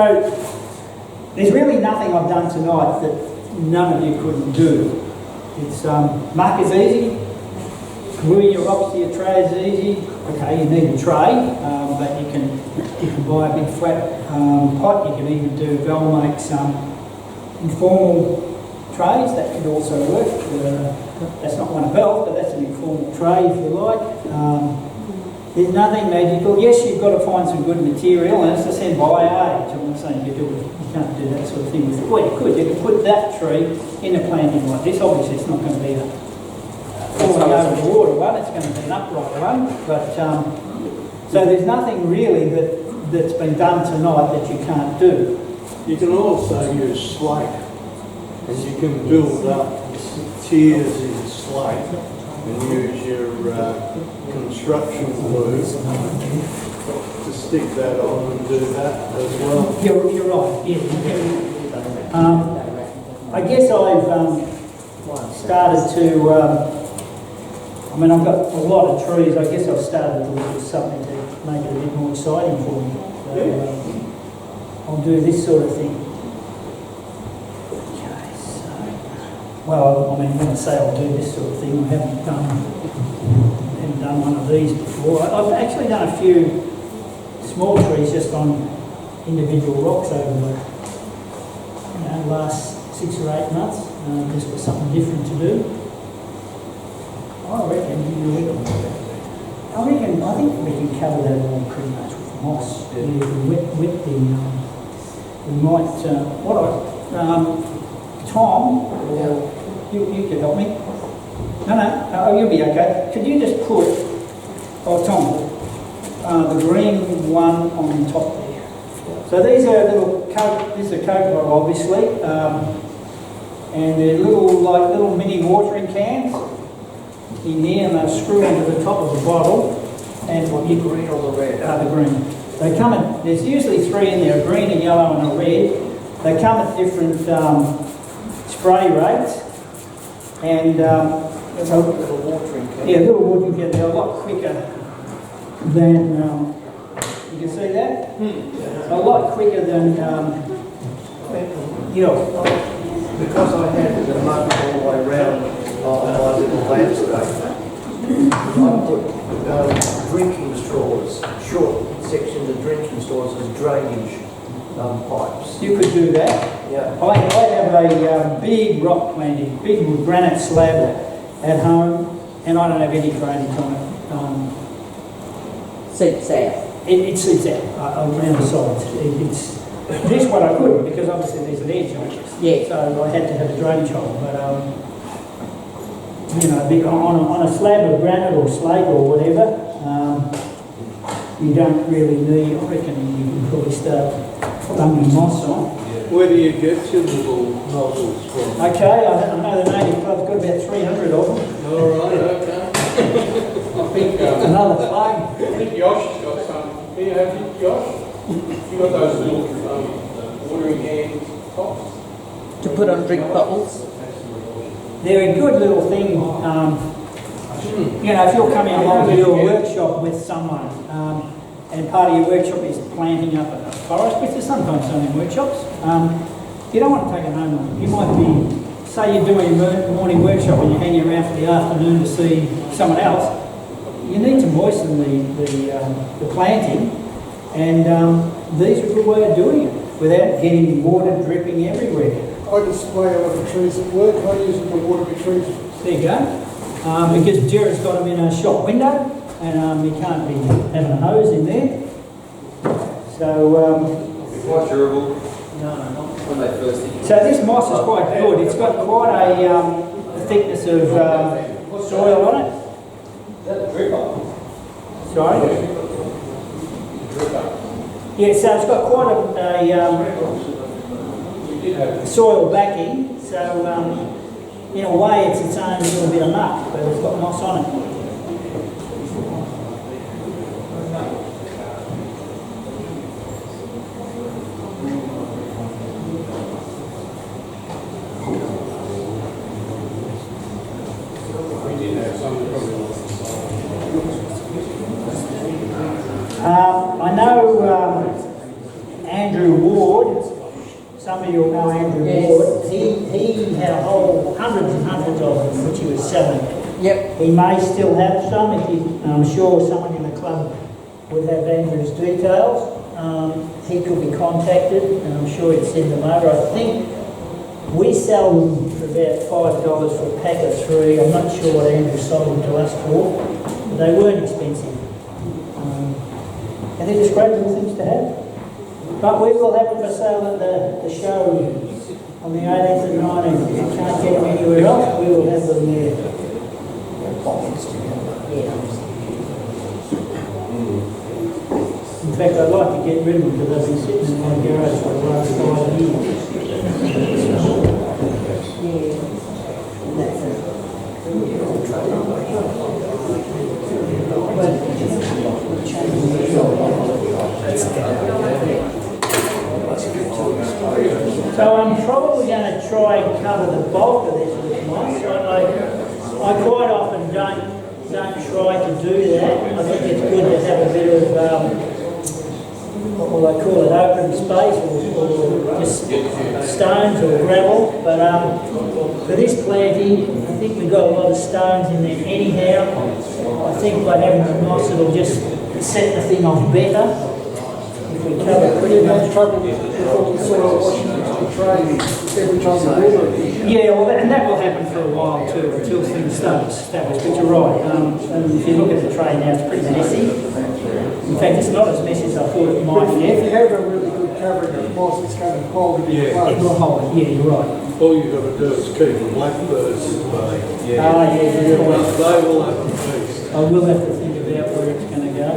there's really nothing I've done tonight that none of you couldn't do. It's muck is easy, gluing your rocks to your tray is easy. Okay, you need a tray, but you can buy a big flat pot. You can even do Velmake's informal trays. That could also work. That's not one of Bell's, but that's an informal tray if you like. There's nothing magical. Yes, you've got to find some good material, and as I said, by age. I'm not saying you can't do that sort of thing with it. Well, you could. You could put that tree in a planting like this. Obviously, it's not going to be a falling over the water one. It's going to be an upright one. But so there's nothing really that's been done tonight that you can't do. You can also use slate, and you can build up tiers in slate and use your construction glue to stick that on and do that as well. You're right, yeah. I guess I've started to, I mean, I've got a lot of trees. I guess I've started to look for something to make it a bit more exciting for me. So, I'll do this sort of thing. Okay, so, well, I mean, when I say I'll do this sort of thing, I haven't done one of these before. I've actually done a few small trees just on individual rocks over the last 6 or 8 months, just for something different to do. I think we can cover that all pretty much with moss. Yeah. Wet the, we might, Tom, or you could help me. No, you'll be okay. Could you just put, Tom, the green one on top there. So these are this is a Coke bottle, obviously, and they're little mini watering cans in here, and they'll screw into the top of the bottle. And what, the green or the red? The green. They come in, there's usually three in there, a green, a yellow and a red. They come at different spray rates. And there's a little watering can. Yeah, little watering can. They're a lot quicker than, you can see that? A lot quicker than, Because I had the mud all the way around on my little landscape, I put drinking straws, short sections of drinking straws as drainage pipes. You could do that. Yeah. I have a big rock planting, big granite slab at home, and I don't have any drainage on it. Seeps out. It seeps out around the sides. This one I couldn't because obviously there's an edge on it. Yeah. So I had to have a drainage hole. But on a slab of granite or slate or whatever, you don't really need. I reckon you can probably start bunging moss on. Where do you get your little nozzles from? Okay, I know the Native Club's got about 300 of them. All right, okay. I think, Another plug. I think Yosh has got some. Here, have you, Yosh? You got those little watering can tops? To put on drink bottles. They're a good little thing. If you're coming along to do a workshop with someone, and part of your workshop is planting up a forest, which is sometimes done in workshops, you don't want to take it home. You might be, say you're doing a morning workshop and you're hanging around for the afternoon to see someone else. You need to moisten the planting, and these are a good way of doing it without getting water dripping everywhere. I display a lot of trees at work. I use them to water my trees. There you go. Because Jared's got them in a shop window, and he can't be having a hose in there. So, It's quite durable. When they first hit. so this moss is quite good. It's got quite a thickness of soil on it. Is that a dripper? Sorry? Yeah, so it's got quite a soil backing. So, in a way, it's its own little bit of muck, but it's got moss on it. I know Andrew Ward, some of you will know Andrew Ward, he had a whole hundreds and hundreds of them which he was selling. Yep. He may still have some, I'm sure someone in the club would have Andrew's details. He could be contacted, and I'm sure he'd send them over. I think we sell them for about $5 for a pack of 3. I'm not sure what Andrew sold them to us for, but they weren't expensive. And they're just great little things to have. But we will have them for sale at the show on the 18th and 19th. If you can't get them anywhere else, we will have them there. In fact, I'd like to get rid of them because I've been sitting in my garage for the last 5 years. So I'm probably going to try and cover the bulk of this with moss. I quite often don't try to do that. I think it's good to have a bit of what will I call it, open space or just stones or gravel. But for this planting, I think we've got a lot of stones in there anyhow. I think by having the moss it'll just set the thing off better. If we cover pretty much. Trouble before the soil washing into the tray every time you water it. Yeah, well, and that will happen for a while too, until things start to establish. But you're right. And if you look at the tray now, it's pretty messy. In fact, it's not as messy as I thought it might If be. you have a really good covering of moss, it's going to hold it in It place. will hold it. Yeah, you're right. All you've got to do is keep the blackbirds at bay. Yeah, you're right. They will have a feast. I will have to think about where it's going to go.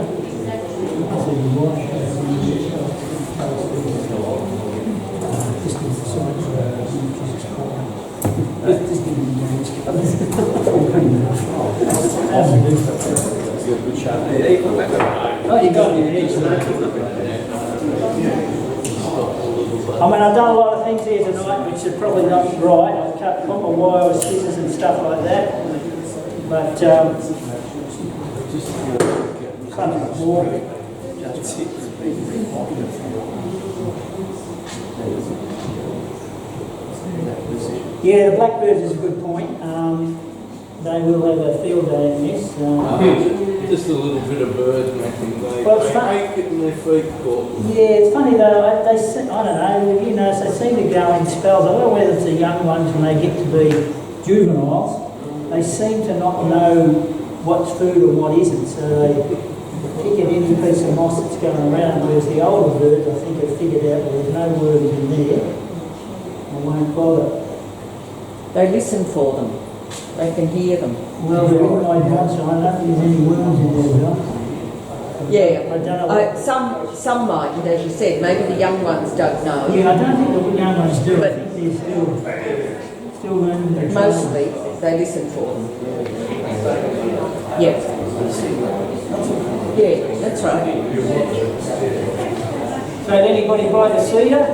Oh, you got me. I mean, I've done a lot of things here tonight which are probably not right. I've cut my wire with scissors and stuff like that. But something more. Yeah, the blackbirds is a good point. They will have a field day in this. Just a little bit of bird making. They Well, getting their feet caught. Yeah, it's funny though, I don't know, you know, they seem to go in spells. I don't know whether it's the young ones when they get to be juveniles, they seem to not know what's food and what isn't, so they pick at any piece of moss that's going around, whereas the older birds, I think, have figured out that there's no worms in there, and won't bother. They listen for them. They can hear them. Well, they're in my bonsai, I don't think there's any worms in there, Bill. Yeah, I don't know what... some might, and as you said, maybe the young ones don't know. Yeah, I don't think the young ones do. But I think they're still learning their training. mostly, they listen for them. Yeah. Yeah, that's right. So did anybody buy the cedar?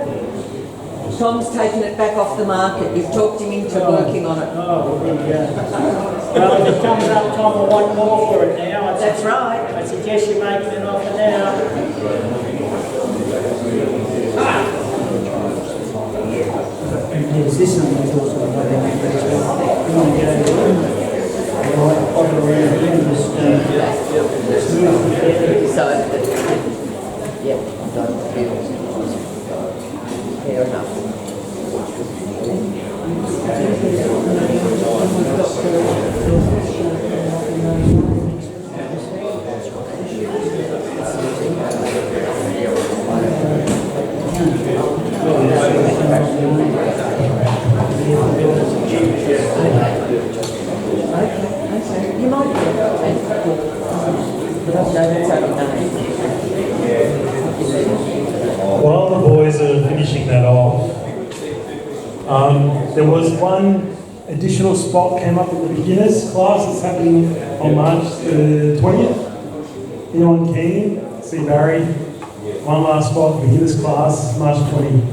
Tom's taken it back off the market. You've talked him into working on it. Oh, there you go. Well, if it comes up, Tom will want more for it now. That's right. I suggest you make an offer now. There's this one that's also about that. You want to go pop it around here and just Decided that, yeah, I don't feel fair enough. You might be While the boys are finishing that off, there was one additional spot came up at the beginners class. It's happening on March the 20th. Anyone keen? See Barry. One last spot, beginners class, March 20th.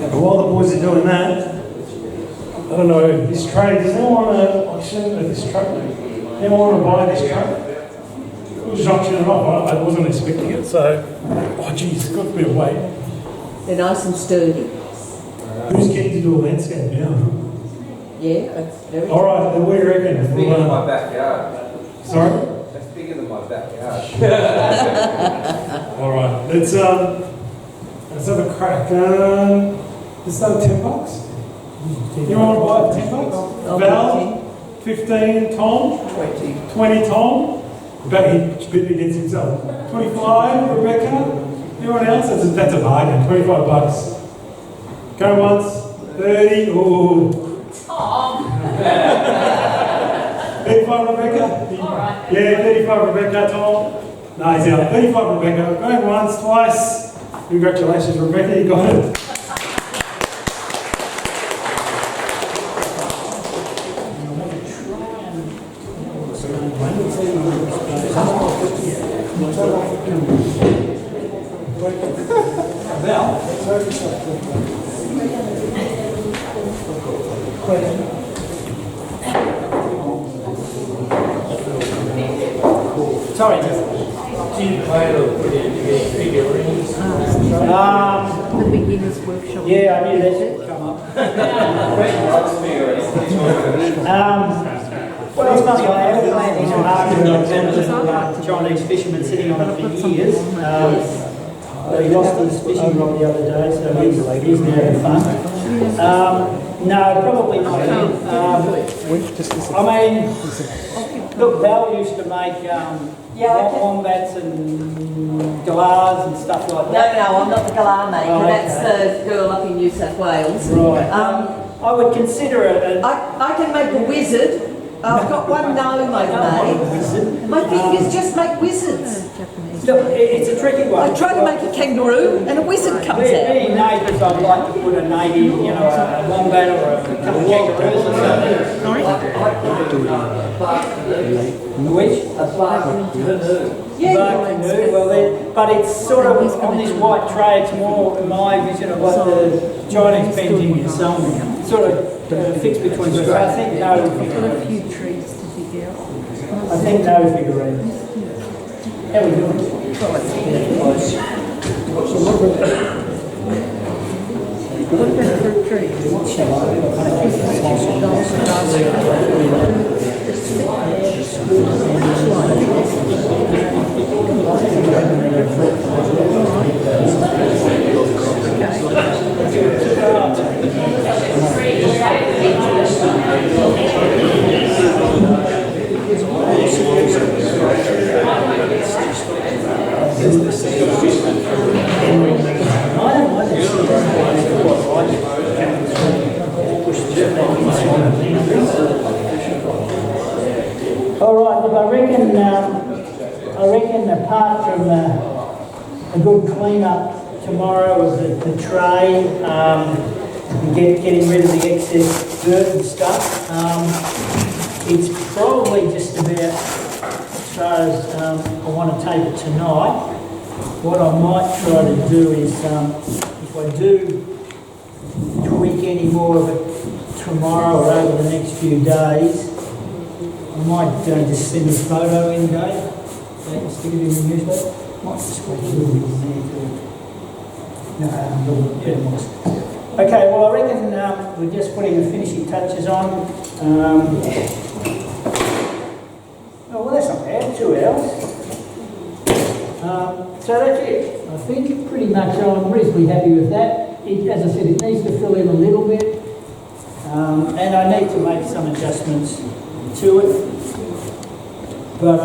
And while the boys are doing that, I don't know, this trade, does anyone want to auction this truck? Anyone want to buy this truck? We'll just auction it off. I wasn't expecting it, so, oh geez, it's got a bit of weight. They're nice and sturdy. Who's keen to do a landscape now? Yeah, that's very All right, then what do you reckon? It's bigger than my backyard. Sorry? That's bigger than my backyard. All right, let's have a crack. Let's start at $10. You want to buy it $10? Val, 15, Tom? 20 Tom? But he bid against himself. 25, Rebecca? Anyone else? That's a bargain, $25. Go once, 30, ooh. Tom! 35 Rebecca? All right. Yeah, 35 Rebecca, Tom. No, he's out. 35 Rebecca. Going once, twice. Congratulations, Rebecca, you got it. Sorry. Do you plan on putting any figurines? The beginner's workshop. Yeah, I knew that would come up. Well, it's funny, I have planned in a market of Chinese fishermen sitting on it for years. He lost his fishing rod the other day, so he's now having fun. No, probably not. I mean, look, Val used to make wombats and galahs and stuff like that. No, I'm not the galah maker. Oh, That's okay. the girl up in New South Wales. Right. I would consider it. I can make a wizard. I've got one gnome I've made. My fingers just make wizards. Look, it's a tricky one. I tried to make a kangaroo and a wizard comes out. Being neighbours, I'd like to put a native, you know, a wombat or a couple of kangaroos or something. Sorry? Which? Yeah, Bark canoe, well, but it's sort of, on this white tray, it's more my vision of what the Chinese Penjing is something. Sort of fixed between two. So I think no Got a figurines. few trees to dig out. I think no figurines. How are we doing? What about fruit trees? All right, look, I reckon apart from a good clean up tomorrow of the tray, and getting rid of the excess dirt and stuff, it's probably just about as far as I want to take it tonight. What I might try to do is, if I do tweak any more of it tomorrow or over the next few days, I might just send this photo in, Dave. Stick it in the newsletter. Might just squeeze a little bit in there too. No, a little bit Peat Moss. Okay, well I reckon we're just putting the finishing touches on. Oh, well that's not bad, 2 hours. So that's it. I think pretty much I'm reasonably happy with that. As I said, it needs to fill in a little bit. And I need to make some adjustments to it. But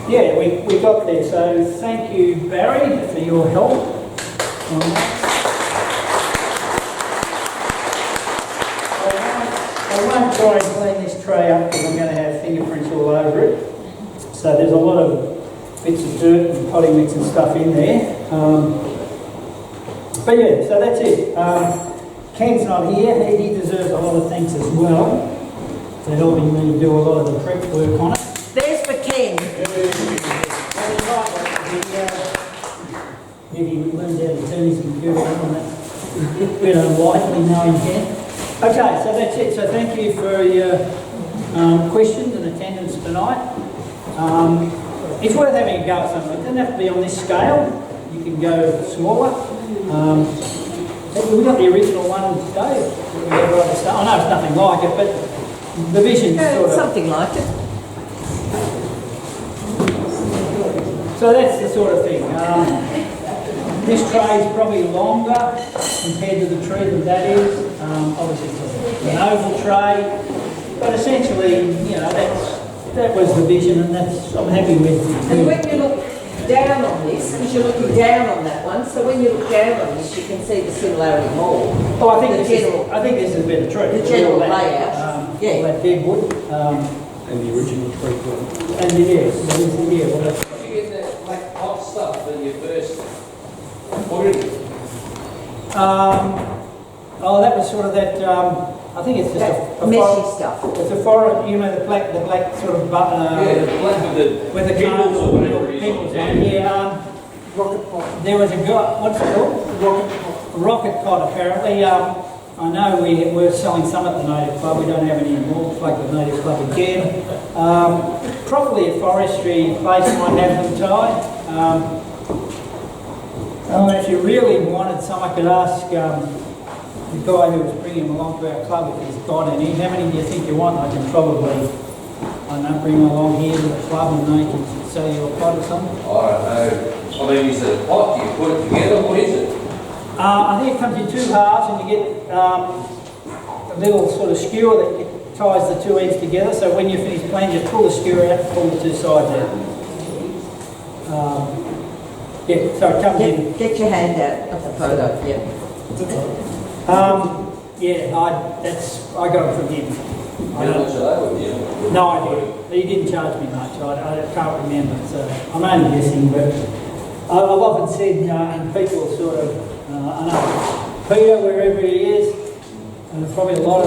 yeah, we got there. So thank you, Barry, for your help on that. I won't try and clean this tray up because I'm going to have fingerprints all over it. So there's a lot of bits of dirt and potting mix and stuff in there. But yeah, so that's it. Ken's not here. He deserves a lot of thanks as well for helping me do a lot of the prep work on it. There's for Ken. Maybe he learned how to turn his computer on that. Bit unlikely knowing Ken. Okay, so that's it. So thank you for your questions and attendance tonight. It's worth having a go at something. It doesn't have to be on this scale. You can go smaller. We got the original one today. I know it's nothing like it, but the vision sort of something like it. So that's the sort of thing. This tray is probably longer compared to the tree that that is. Obviously it's an oval tray, but essentially, you know, that was the vision, and I'm happy with. And when you look down on this, because you're looking down on that one, so when you look down on this, you can see the similarity more. Oh, I think this is a better tree. The general layout, yeah. All that dead wood. And the original tree. And yes, well, that's Did you get that black hot stuff when you first put it? Oh, that was sort of that. I think it's just a messy stuff. It's a forest, you know, the black sort of Yeah, the black with the pimples or whatever it is. pimples on. Yeah. Rocket pot. There was a guy. What's it called? Rocket pot. Apparently. I know we were selling some at the Native Club. We don't have any anymore. It's like the Native Club again. Probably a forestry place might have them tied. If you really wanted some, I could ask the guy who was bringing them along to our club if he's got any. How many do you think you want? I can probably, I don't know, bring them along here to the club and they can sell you a pot or something. I don't know. I mean, is it a pot? Do you put it together? What is it? I think it comes in 2 halves and you get a little sort of skewer that ties the 2 ends together. So when you finish playing, just pull the skewer out and pull the 2 sides out. Yeah, so it comes in. Get your hand out of the photo, yeah. Yeah, I got it from him. How much are they with you? No idea. He didn't charge me much. I can't remember. So I'm only guessing, but I've often said, and people sort of, I know Peter, wherever he is, and there's probably a lot of